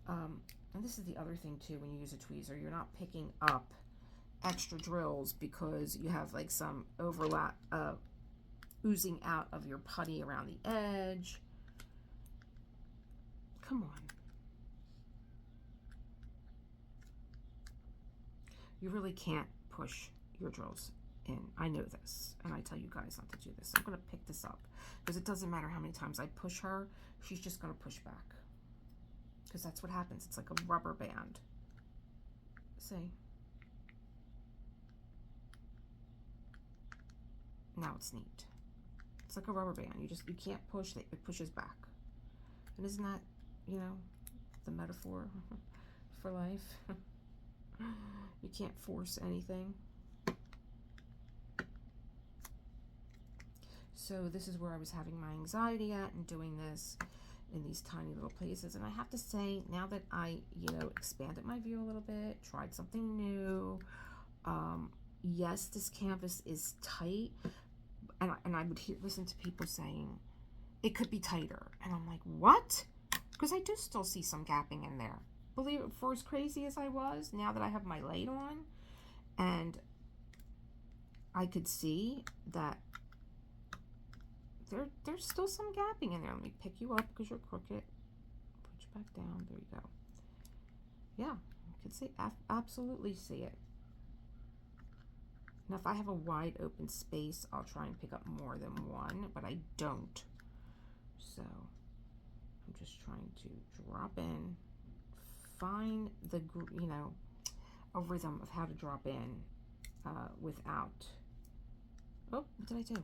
Speaker 1: And this is the other thing too, when you use a tweezer, you're not picking up extra drills because you have like some overlap oozing out of your putty around the edge. Come on. You really can't push your drills in. I know this, and I tell you guys not to do this. I'm going to pick this up because it doesn't matter how many times I push her, she's just going to push back. Because that's what happens. It's like a rubber band. See? Now it's neat. It's like a rubber band. You can't push it. It pushes back. And isn't that, you know, the metaphor for life? You can't force anything. So this is where I was having my anxiety at and doing this in these tiny little places. And I have to say, now that I, you know, expanded my view a little bit, tried something new, yes, this canvas is tight, and I would listen to people saying it could be tighter, and I'm like, what? Because I do still see some gapping in there. Believe it, for as crazy as I was, now that I have my light on, and I could see that there's still some gapping in there. Let me pick you up because you're crooked. Put you back down. There you go. Yeah, you can see, absolutely see it. Now, if I have a wide open space, I'll try and pick up more than one, but I don't. So I'm just trying to drop in, find the, you know, a rhythm of how to drop in without. Oh, what did I do?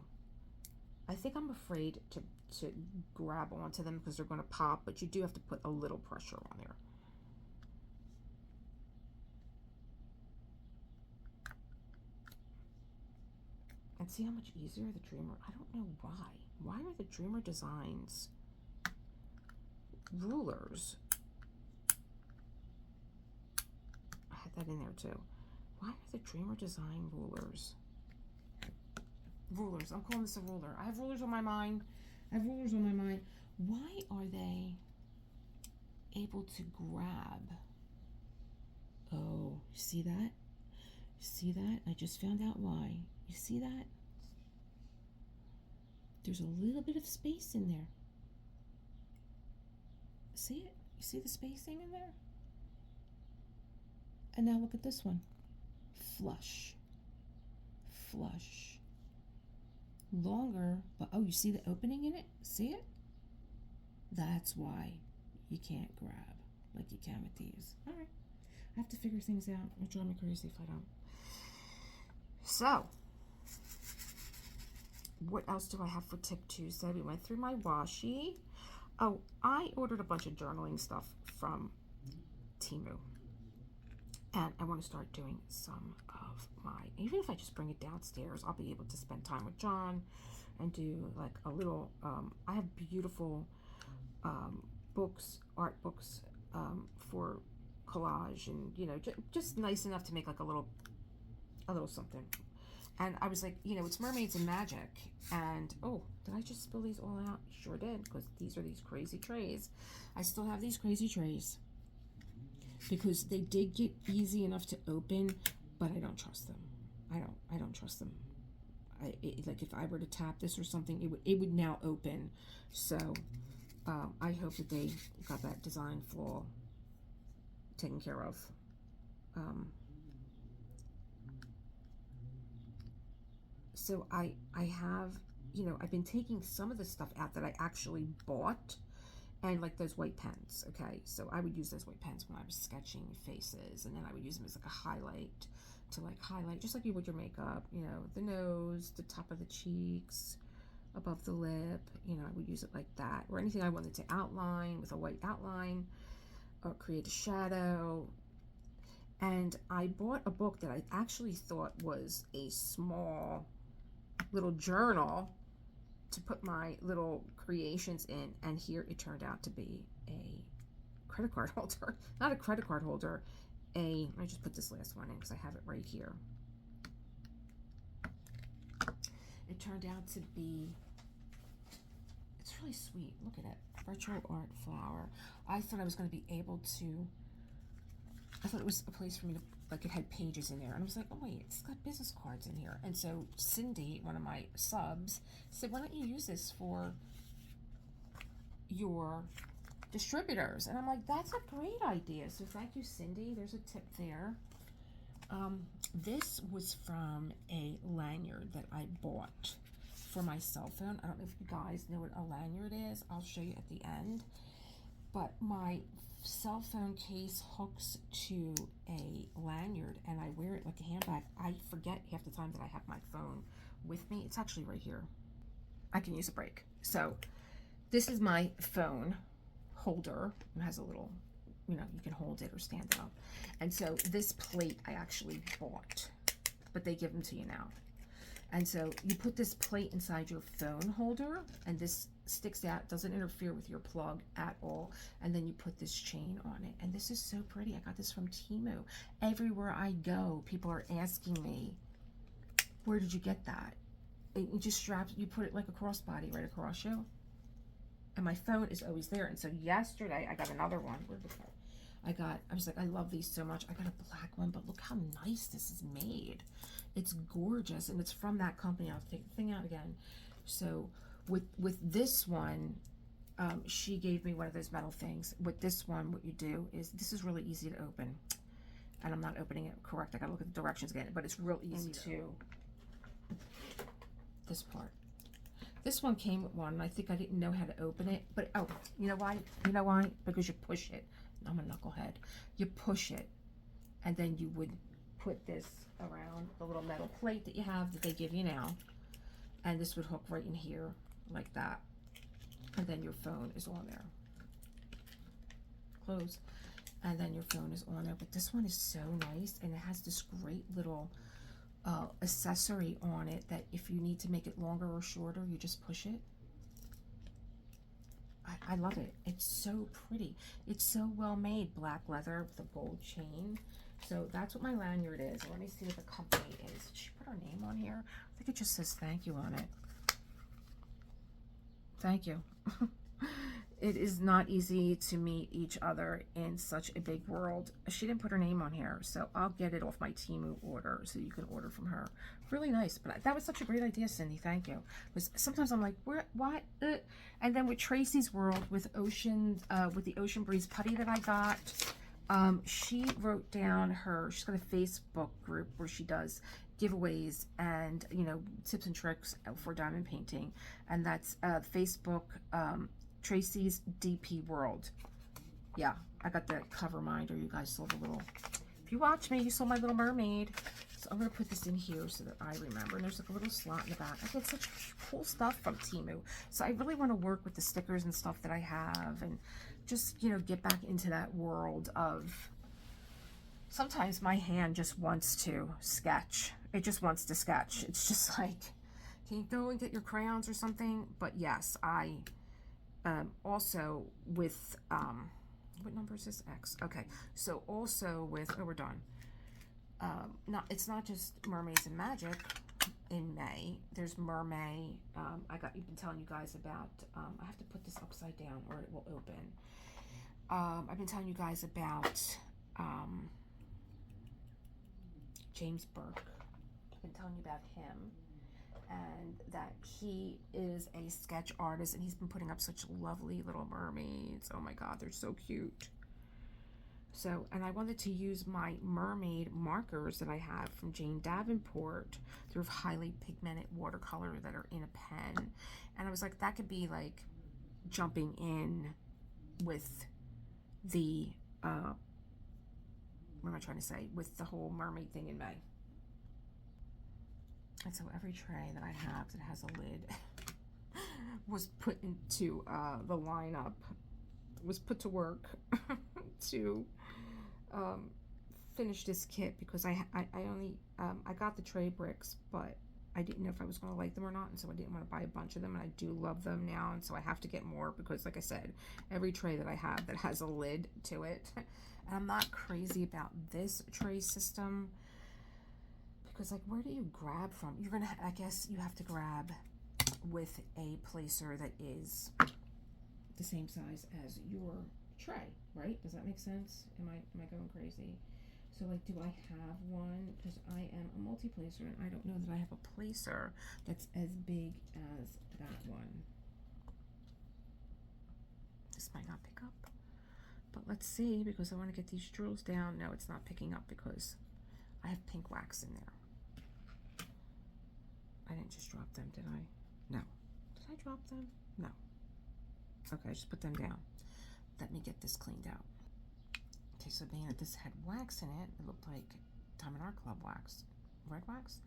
Speaker 1: I think I'm afraid to grab onto them because they're going to pop, but you do have to put a little pressure on there. And see how much easier the Dreamer, I don't know why. Why are the Dreamer Designs rulers? I had that in there too. Why are the Dreamer Design rulers? Rulers, I'm calling this a ruler. I have rulers on my mind. Why are they able to grab? Oh, you see that? You see that? I just found out why. You see that? There's a little bit of space in there. See it? You see the spacing in there? And now look at this one. Flush. Flush. Longer, but oh, you see the opening in it? See it? That's why you can't grab like you can with these. All right. I have to figure things out. It'll drive me crazy if I don't. So, what else do I have for Tip Tuesday? We went through my washi. Oh, I ordered a bunch of journaling stuff from TEMU. And I want to start doing some of my, even if I just bring it downstairs, I'll be able to spend time with John and do like a little, I have beautiful books, art books for collage, and, you know, just nice enough to make like a little something. And I was like, you know, it's mermaids and magic. And, oh, did I just spill these all out? Sure did, because these are these crazy trays. I still have these crazy trays because they did get easy enough to open, but I don't trust them. I don't trust them. Like if I were to tap this or something, it would now open. So I hope that they got that design flaw taken care of. So I have, you know, I've been taking some of the stuff out that I actually bought, and like those white pens, okay? So I would use those white pens when I was sketching faces, and then I would use them as like a highlight to like highlight, just like you would your makeup, you know, the nose, the top of the cheeks, above the lip, you know, I would use it like that, or anything I wanted to outline with a white outline, or create a shadow. And I bought a book that I actually thought was a small little journal to put my little creations in, and here it turned out to be a credit card holder, not a credit card holder, let me just put this last one in because I have it right here. It turned out to be, it's really sweet. Look at it. Virtual art flower. I thought I was going to be able to, I thought it was a place for me to, like it had pages in there. And I was like, oh wait, it's got business cards in here. And so Cindy, one of my subs, said, why don't you use this for your distributors? And I'm like, that's a great idea. So thank you, Cindy. There's a tip there. This was from a lanyard that I bought for my cell phone. I don't know if you guys know what a lanyard is. I'll show you at the end. But my cell phone case hooks to a lanyard and I wear it like a handbag. I forget half the time that I have my phone with me. It's actually right here. I can use a break. So this is my phone holder. It has a little, you know, you can hold it or stand it up. And so this plate I actually bought, but they give them to you now. And so you put this plate inside your phone holder and this sticks out, doesn't interfere with your plug at all. And then you put this chain on it. And this is so pretty. I got this from TEMU. Everywhere I go, people are asking me, where did you get that? You just strap, you put it like a crossbody right across you. And my phone is always there. And so yesterday I got another one. Where'd it go? I was like, I love these so much. I got a black one, but look how nice this is made. It's gorgeous, and it's from that company. I'll take the thing out again. So with this one, she gave me one of those metal things. With this one, what you do is, this is really easy to open. And I'm not opening it correct. I gotta look at the directions again, but it's real easy to, this part. This one came with one, and I think I didn't know how to open it, but oh, you know why? You know why? Because you push it. I'm a knucklehead. You push it, and then you would put this around the little metal plate that you have that they give you now, and this would hook right in here like that, and then your phone is on there. Close, and then your phone is on there. But this one is so nice, and it has this great little accessory on it that if you need to make it longer or shorter, you just push it. I love it. It's so pretty. It's so well made. Black leather with a gold chain. So that's what my lanyard is. Let me see what the company is. Did she put her name on here? I think it just says thank you on it. Thank you. It is not easy to meet each other in such a big world. She didn't put her name on here, so I'll get it off my TEMU order so you can order from her. Really nice. But that was such a great idea, Cindy. Thank you. Because sometimes I'm like, what? And then with Tracy's World, with the Ocean Breeze putty that I got, she wrote down she's got a Facebook group where she does giveaways and, you know, tips and tricks for diamond painting. And that's Facebook, Tracy's DP World. Yeah, I got the cover minder. You guys saw the little, if you watch me, you saw my little mermaid. So I'm going to put this in here so that I remember. And there's like a little slot in the back. I get such cool stuff from TEMU. So I really want to work with the stickers and stuff that I have and just, you know, get back into that world of, sometimes my hand just wants to sketch. It just wants to sketch. It's just like, can you go and get your crayons or something? But yes, I... also with, what number is this? X. Okay. So also with, oh, we're done. It's not just Mermaids and Magic in May. There's Mermaid. You've been telling you guys about, I have to put this upside down or it will open. I've been telling you guys about, James Burke. I've been telling you about him. And that he is a sketch artist, and he's been putting up such lovely little mermaids. Oh my god, they're so cute. So, and I wanted to use my mermaid markers that I have from Jane Davenport. They're highly pigmented watercolor that are in a pen. And I was like, that could be like jumping in with the, what am I trying to say? With the whole mermaid thing in May. And so every tray that I have that has a lid was put into the lineup, was put to work to finish this kit because I only, I got the tray bricks, but I didn't know if I was going to like them or not, and so I didn't want to buy a bunch of them, and I do love them now, and so I have to get more because, like I said, every tray that I have that has a lid to it, and I'm not crazy about this tray system because, like, where do you grab from? You're going to, I guess you have to grab with a placer that is the same size as your tray, right? Does that make sense? Am I going crazy? So, like, do I have one? Because I am a multi-placer, and I don't know that I have a placer that's as big as that one. This might not pick up, but let's see, because I want to get these drills down. No, it's not picking up because I have pink wax in there. I didn't just drop them, did I? No. Did I drop them? No. Okay, I just put them down. Let me get this cleaned out. Okay, so being that this had wax in it, it looked like Diamond Art Club wax, red wax.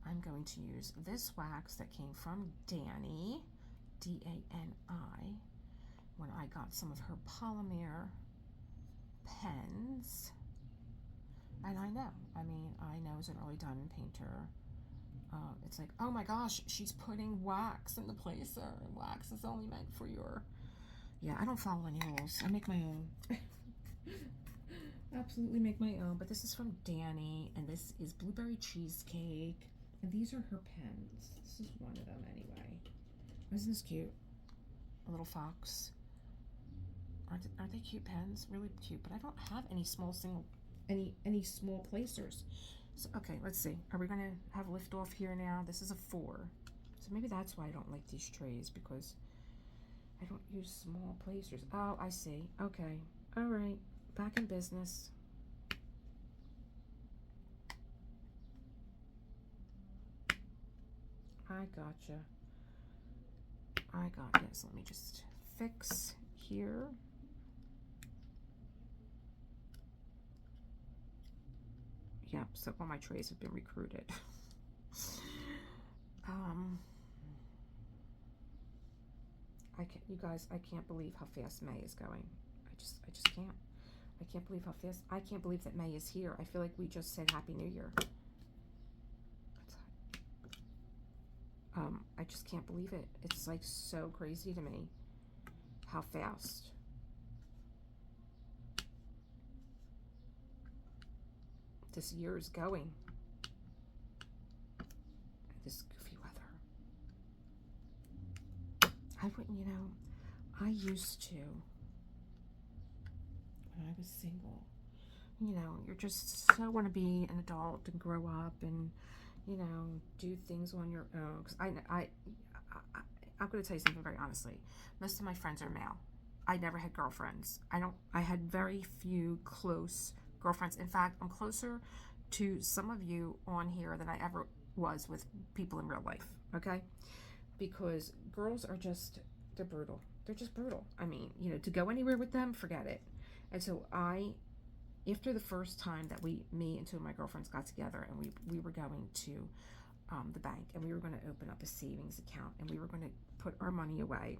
Speaker 1: I'm going to use this wax that came from Dani, D-A-N-I, when I got some of her polymer pens. And I know as an early diamond painter, it's like, oh my gosh, she's putting wax in the placer. Wax is only meant for your... Yeah, I don't follow any rules. I make my own. Absolutely make my own. But this is from Dani, and this is Blueberry Cheesecake. And these are her pens. This is one of them anyway. Isn't this cute? A little fox. Aren't they cute pens? Really cute. But I don't have any small any small placers. So, okay, let's see. Are we going to have lift off here now? This is a 4. So maybe that's why I don't like these trays, because I don't use small placers. Oh, I see. Okay. All right. Back in business. I gotcha. Yes, let me just fix here. Yep, so all my trays have been recruited. You guys, I can't believe how fast May is going. I just can't. I can't believe how fast. I can't believe that May is here. I feel like we just said Happy New Year. I just can't believe it. It's like so crazy to me how fast. This year is going. This goofy weather. I wouldn't, I used to, when I was single, you're just so want to be an adult and grow up and, do things on your own. Because I'm going to tell you something very honestly. Most of my friends are male. I never had girlfriends. I had very few close girlfriends. In fact, I'm closer to some of you on here than I ever was with people in real life, okay? Because girls are they're brutal. They're just brutal. I mean, to go anywhere with them, forget it. And so after the first time that me and two of my girlfriends got together, and we were going to the bank, and we were going to open up a savings account, and we were going to put our money away.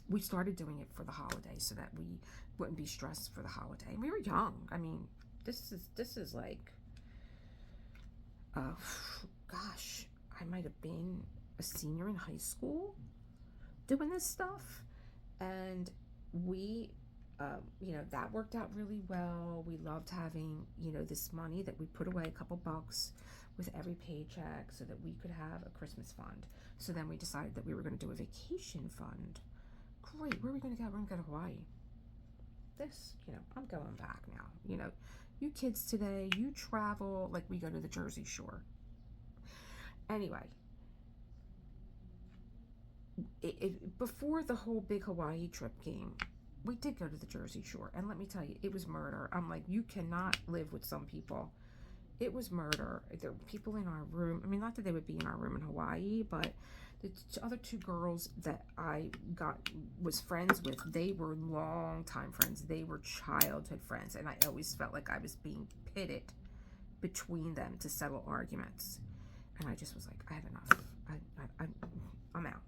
Speaker 1: We started doing it for the holiday so that we wouldn't be stressed for the holiday. And we were young. I mean, this is like, gosh, I might have been a senior in high school doing this stuff. And we, that worked out really well. We loved having, this money that we put away, a couple bucks with every paycheck so that we could have a Christmas fund. So then we decided that we were going to do a vacation fund. Great, where are we going to go? We're going to go to Hawaii. I'm going back now. You kids today, you travel like we go to the Jersey Shore. Anyway, before the whole big Hawaii trip came, we did go to the Jersey Shore. And let me tell you, it was murder. I'm like, you cannot live with some people. It was murder. There were people in our room. I mean, not that they would be in our room in Hawaii, but the other two girls that I was friends with, they were longtime friends. They were childhood friends, and I always felt like I was being pitted between them to settle arguments. And I just was like, I have enough. I'm out.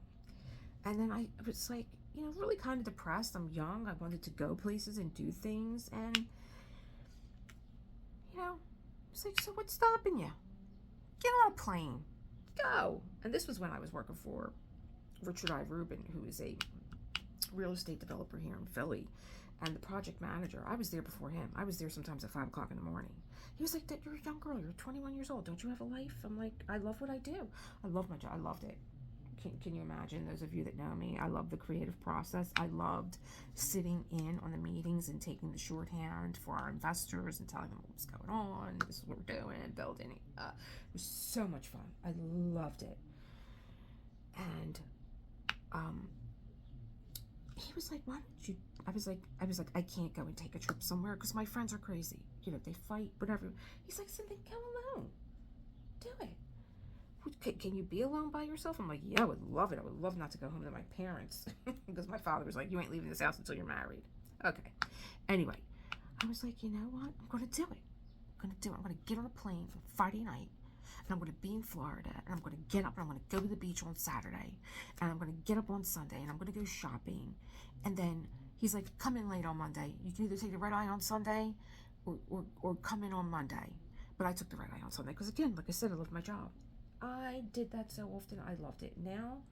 Speaker 1: And then I was like, really kind of depressed. I'm young. I wanted to go places and do things, and it's like, so what's stopping you? get on a plane, go. And this was when I was working for Richard I. Rubin, who is a real estate developer here in Philly, and the project manager. I was there before him. I was there sometimes at 5 o'clock in the morning. He was like, "You're a young girl. You're 21 years old. Don't you have a life?" I'm like, "I love what I do. I love my job. I loved it." Can you imagine, those of you that know me, I love the creative process. I loved sitting in on the meetings and taking the shorthand for our investors and telling them what's going on. This is what we're doing, building. It was so much fun. I loved it. And he was like, "Why don't you?" I was like, "I can't go and take a trip somewhere because my friends are crazy. You know, they fight, whatever." He's like, "So then go alone. Do it. Can you be alone by yourself?" I'm like, "Yeah, I would love it. I would love not to go home to my parents." Because my father was like, "You ain't leaving this house until you're married." Okay. Anyway, I was like, "You know what? I'm going to do it. I'm going to do it. I'm going to get on a plane on Friday night, and I'm going to be in Florida, and I'm going to get up, and I'm going to go to the beach on Saturday, and I'm going to get up on Sunday, and I'm going to go shopping." And then he's like, "Come in late on Monday. You can either take the red eye on Sunday or come in on Monday." But I took the red eye on Sunday because, again, like I said, I love my job. I did that so often. I loved it. Now,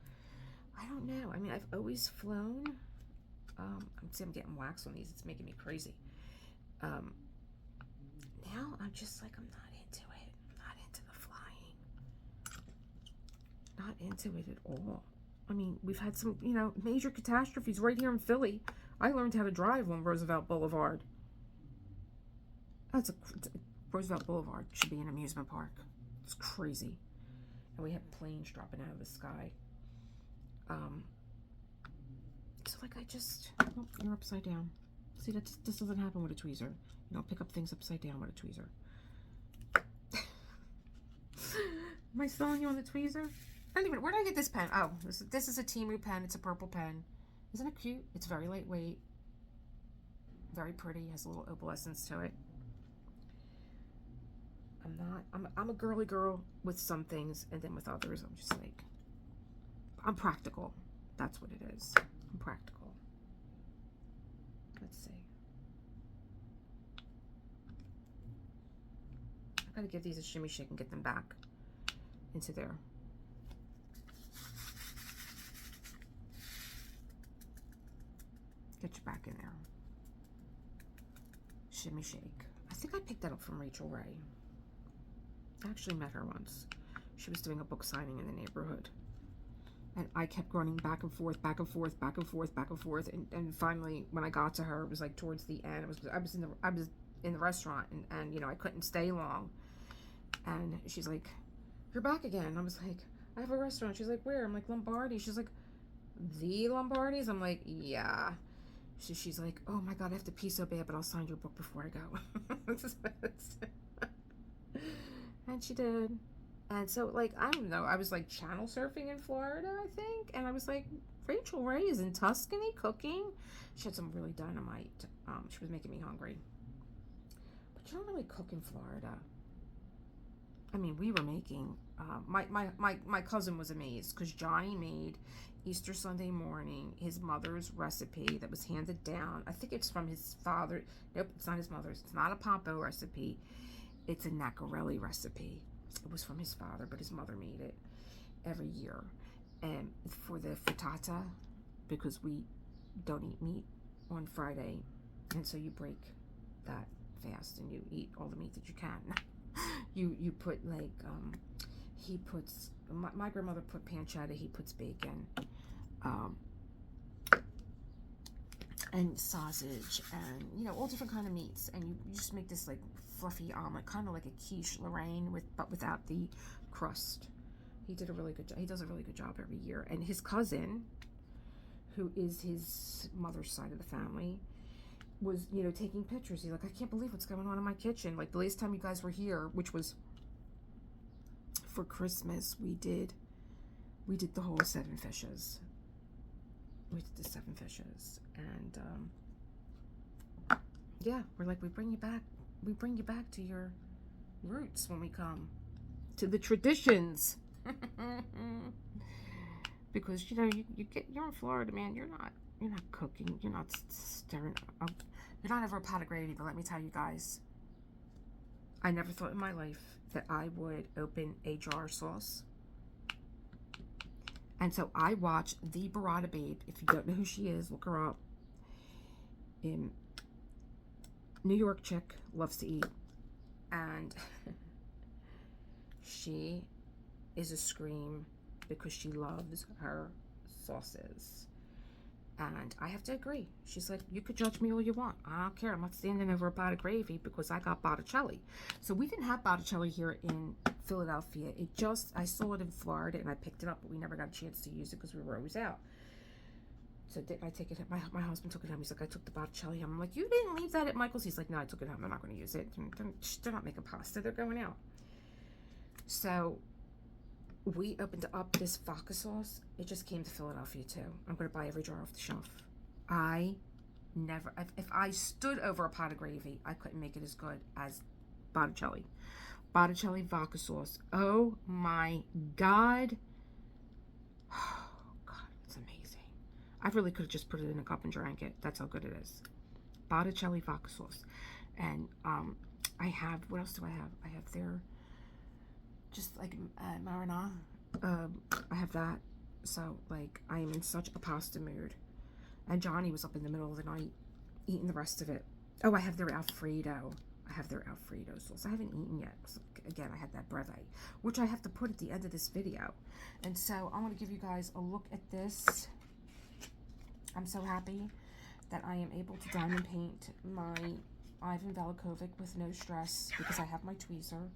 Speaker 1: I don't know. I mean, I've always flown. I'm getting wax on these. It's making me crazy. Now I'm just like, I'm not into it. I'm not into the flying. Not into it at all. I mean, we've had some, major catastrophes right here in Philly. I learned how to drive on Roosevelt Boulevard. Roosevelt Boulevard should be an amusement park. It's crazy. And we had planes dropping out of the sky. So like oh, you're upside down. See, this doesn't happen with a tweezer. You don't pick up things upside down with a tweezer. Am I selling you on the tweezer? Anyway, where did I get this pen? Oh, this is a TEMU pen. It's a purple pen. Isn't it cute? It's very lightweight. Very pretty. Has a little opalescence to it. I'm a girly girl with some things, and then with others, I'm just like, I'm practical. That's what it is. I'm practical. Let's see. I gotta give these a shimmy shake and get them back into there. Get you back in there. Shimmy shake. I think I picked that up from Rachel Ray. I actually met her once. She was doing a book signing in the neighborhood. And I kept running back and forth, back and forth, back and forth, back and forth. And finally, when I got to her, it was like towards the end. I was in the restaurant, and I couldn't stay long. And she's like, "You're back again." I was like, "I have a restaurant." She's like, "Where?" I'm like, "Lombardi." She's like, "The Lombardis?" I'm like, "Yeah." She's like, "Oh my God, I have to pee so bad, but I'll sign your book before I go." And she did. And so, like, I don't know, I was like channel surfing in Florida, I think, and I was like, Rachel Ray is in Tuscany cooking. She had some really dynamite. She was making me hungry. But you don't really cook in Florida. I mean, we were making, my cousin was amazed because Johnny made Easter Sunday morning his mother's recipe that was handed down. I think it's from his father. Nope, it's not his mother's. It's not a Pompo recipe. It's a Nacarelli recipe. It was from his father, but his mother made it every year. And for the frittata, because we don't eat meat on Friday, and so you break that fast and you eat all the meat that you can. you put like, he puts, my grandmother put pancetta, he puts bacon, and sausage, and all different kind of meats, and you just make this like fluffy omelet, kind of like a quiche Lorraine, but without the crust. He did a really good job. He does a really good job every year. And his cousin, who is his mother's side of the family, was taking pictures. He's like, "I can't believe what's going on in my kitchen." Like the last time you guys were here, which was for Christmas, we did the whole 7 fishes. We did the 7 fishes, and yeah, we're like, we bring you back to your roots when we come, to the traditions. Because you're in Florida, man. You're not cooking. You're not stirring up. You're not over a pot of gravy. But let me tell you guys, I never thought in my life that I would open a jar of sauce. And so I watched the Barista Babe. If you don't know who she is, look her up. New York chick, loves to eat. And she is a scream because she loves her sauces. And I have to agree. She's like, you could judge me all you want. I don't care. I'm not standing over a pot of gravy because I got Botticelli. So we didn't have Botticelli here in Philadelphia. I saw it in Florida and I picked it up, but we never got a chance to use it because we were always out. So did I take it? My husband took it home. He's like, I took the Botticelli home. I'm like, you didn't leave that at Michael's? He's like, no, I took it home. I'm not going to use it. They're not making pasta. They're going out. So we opened up this vodka sauce. It just came to Philadelphia too. I'm going to buy every jar off the shelf. If I stood over a pot of gravy, I couldn't make it as good as Botticelli. Botticelli vodka sauce. Oh my God. Oh God, it's amazing. I really could have just put it in a cup and drank it. That's how good it is. Botticelli vodka sauce. And I have, what else do I have? I have their, just like marinara. I have that. So like I am in such a pasta mood. And Johnny was up in the middle of the night eating the rest of it. Oh, I have their Alfredo. I have their Alfredo sauce. I haven't eaten yet. So again, I had that Breve, which I have to put at the end of this video. And so I want to give you guys a look at this. I'm so happy that I am able to diamond paint my Ivan Valachovic with no stress because I have my tweezer.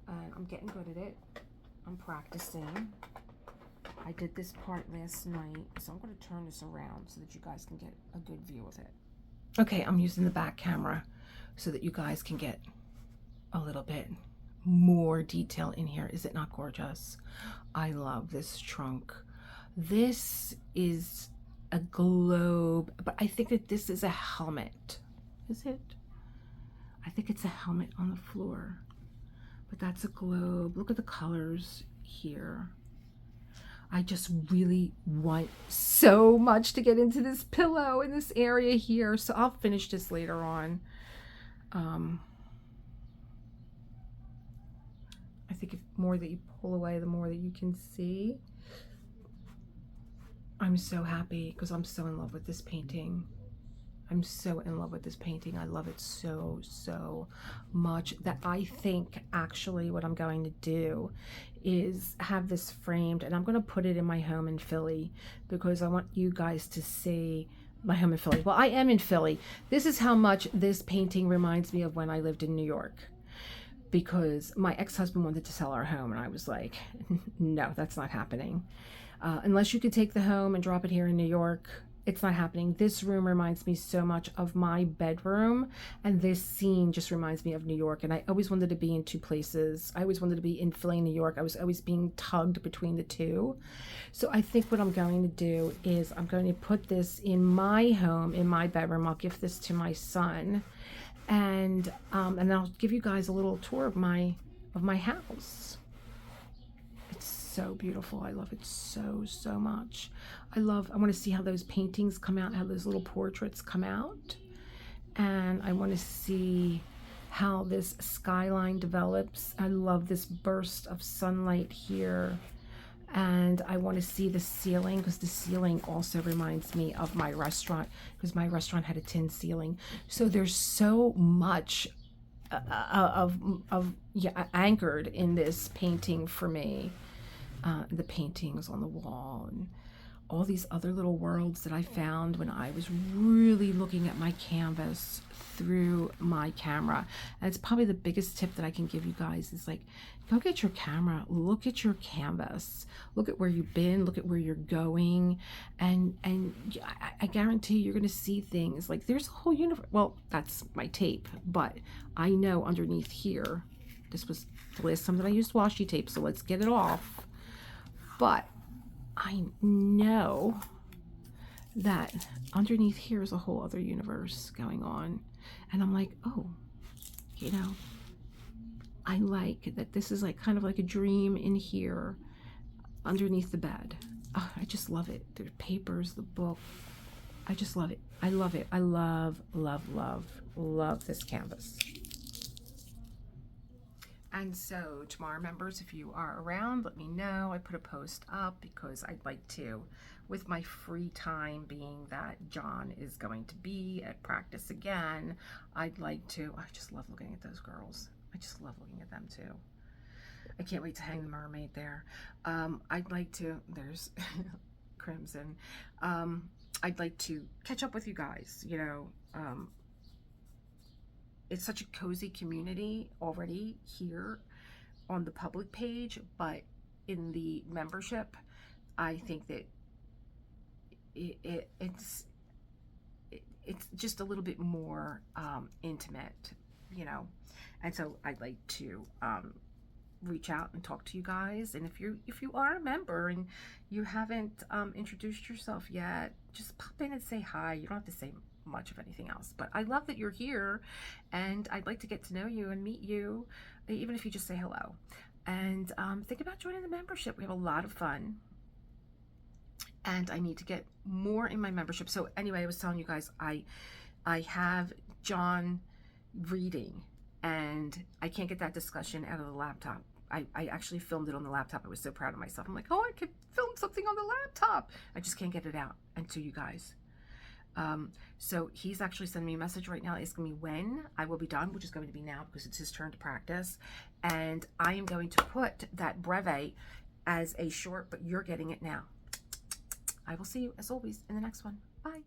Speaker 1: And I'm getting good at it. I'm practicing. I did this part last night, so I'm going to turn this around so that you guys can get a good view of it. Okay, I'm using the back camera so that you guys can get a little bit more detail in here. Is it not gorgeous? I love this trunk. This is a globe, but I think that this is a helmet. Is it? I think it's a helmet on the floor. But that's a globe. Look at the colors here. I just really want so much to get into this pillow in this area here. So I'll finish this later on. I think if more that you pull away, the more that you can see. I'm so happy because I'm so in love with this painting. I'm so in love with this painting. I love it so, so much that I think actually what I'm going to do is have this framed, and I'm going to put it in my home in Philly because I want you guys to see my home in Philly. Well, I am in Philly. This is how much this painting reminds me of when I lived in New York, because my ex-husband wanted to sell our home and I was like, no, that's not happening. Unless you could take the home and drop it here in New York, it's not happening. This room reminds me so much of my bedroom, and this scene just reminds me of New York. And I always wanted to be in two places. I always wanted to be in Philly, New York. I was always being tugged between the two. So I think what I'm going to do is I'm going to put this in my home, in my bedroom. I'll give this to my son, and I'll give you guys a little tour of my house. It's so beautiful. I love it so, so much. I want to see how those paintings come out, how those little portraits come out. And I want to see how this skyline develops. I love this burst of sunlight here. And I want to see the ceiling, because the ceiling also reminds me of my restaurant, because my restaurant had a tin ceiling. So there's so much anchored in this painting for me. The paintings on the wall and all these other little worlds that I found when I was really looking at my canvas through my camera. And it's probably the biggest tip that I can give you guys is like, go get your camera, look at your canvas, look at where you've been, look at where you're going, and I guarantee you're gonna see things like there's a whole universe. Well, that's my tape, but I know underneath here, this was the last time that I used washi tape, so let's get it off. But I know that underneath here is a whole other universe going on. And I'm like, oh, you know, I like that this is like kind of like a dream in here underneath the bed. Oh, I just love it. The papers, the book. I just love it. I love it. I love, love, love this canvas. And so tomorrow, members, if you are around, let me know. I put a post up because I'd like to, with my free time being that John is going to be at practice again, I'd like to, I just love looking at those girls. I just love looking at them too. I can't wait to hang the mermaid there. I'd like to, there's Crimson. I'd like to catch up with you guys, you know. It's such a cozy community already here on the public page, but in the membership, I think that it's just a little bit more intimate, you know. And so I'd like to reach out and talk to you guys. And if you are a member and you haven't introduced yourself yet, just pop in and say hi. You don't have to say much of anything else, but I love that you're here, and I'd like to get to know you and meet you, even if you just say hello. And think about joining the membership. We have a lot of fun, and I need to get more in my membership. So anyway, I was telling you guys, I have John reading, and I can't get that discussion out of the laptop. I actually filmed it on the laptop. I was so proud of myself. I'm like, oh, I could film something on the laptop. I just can't get it out and to you guys. So he's actually sending me a message right now asking me when I will be done, which is going to be now because it's his turn to practice. And I am going to put that Breve as a short, but you're getting it now. I will see you as always in the next one. Bye.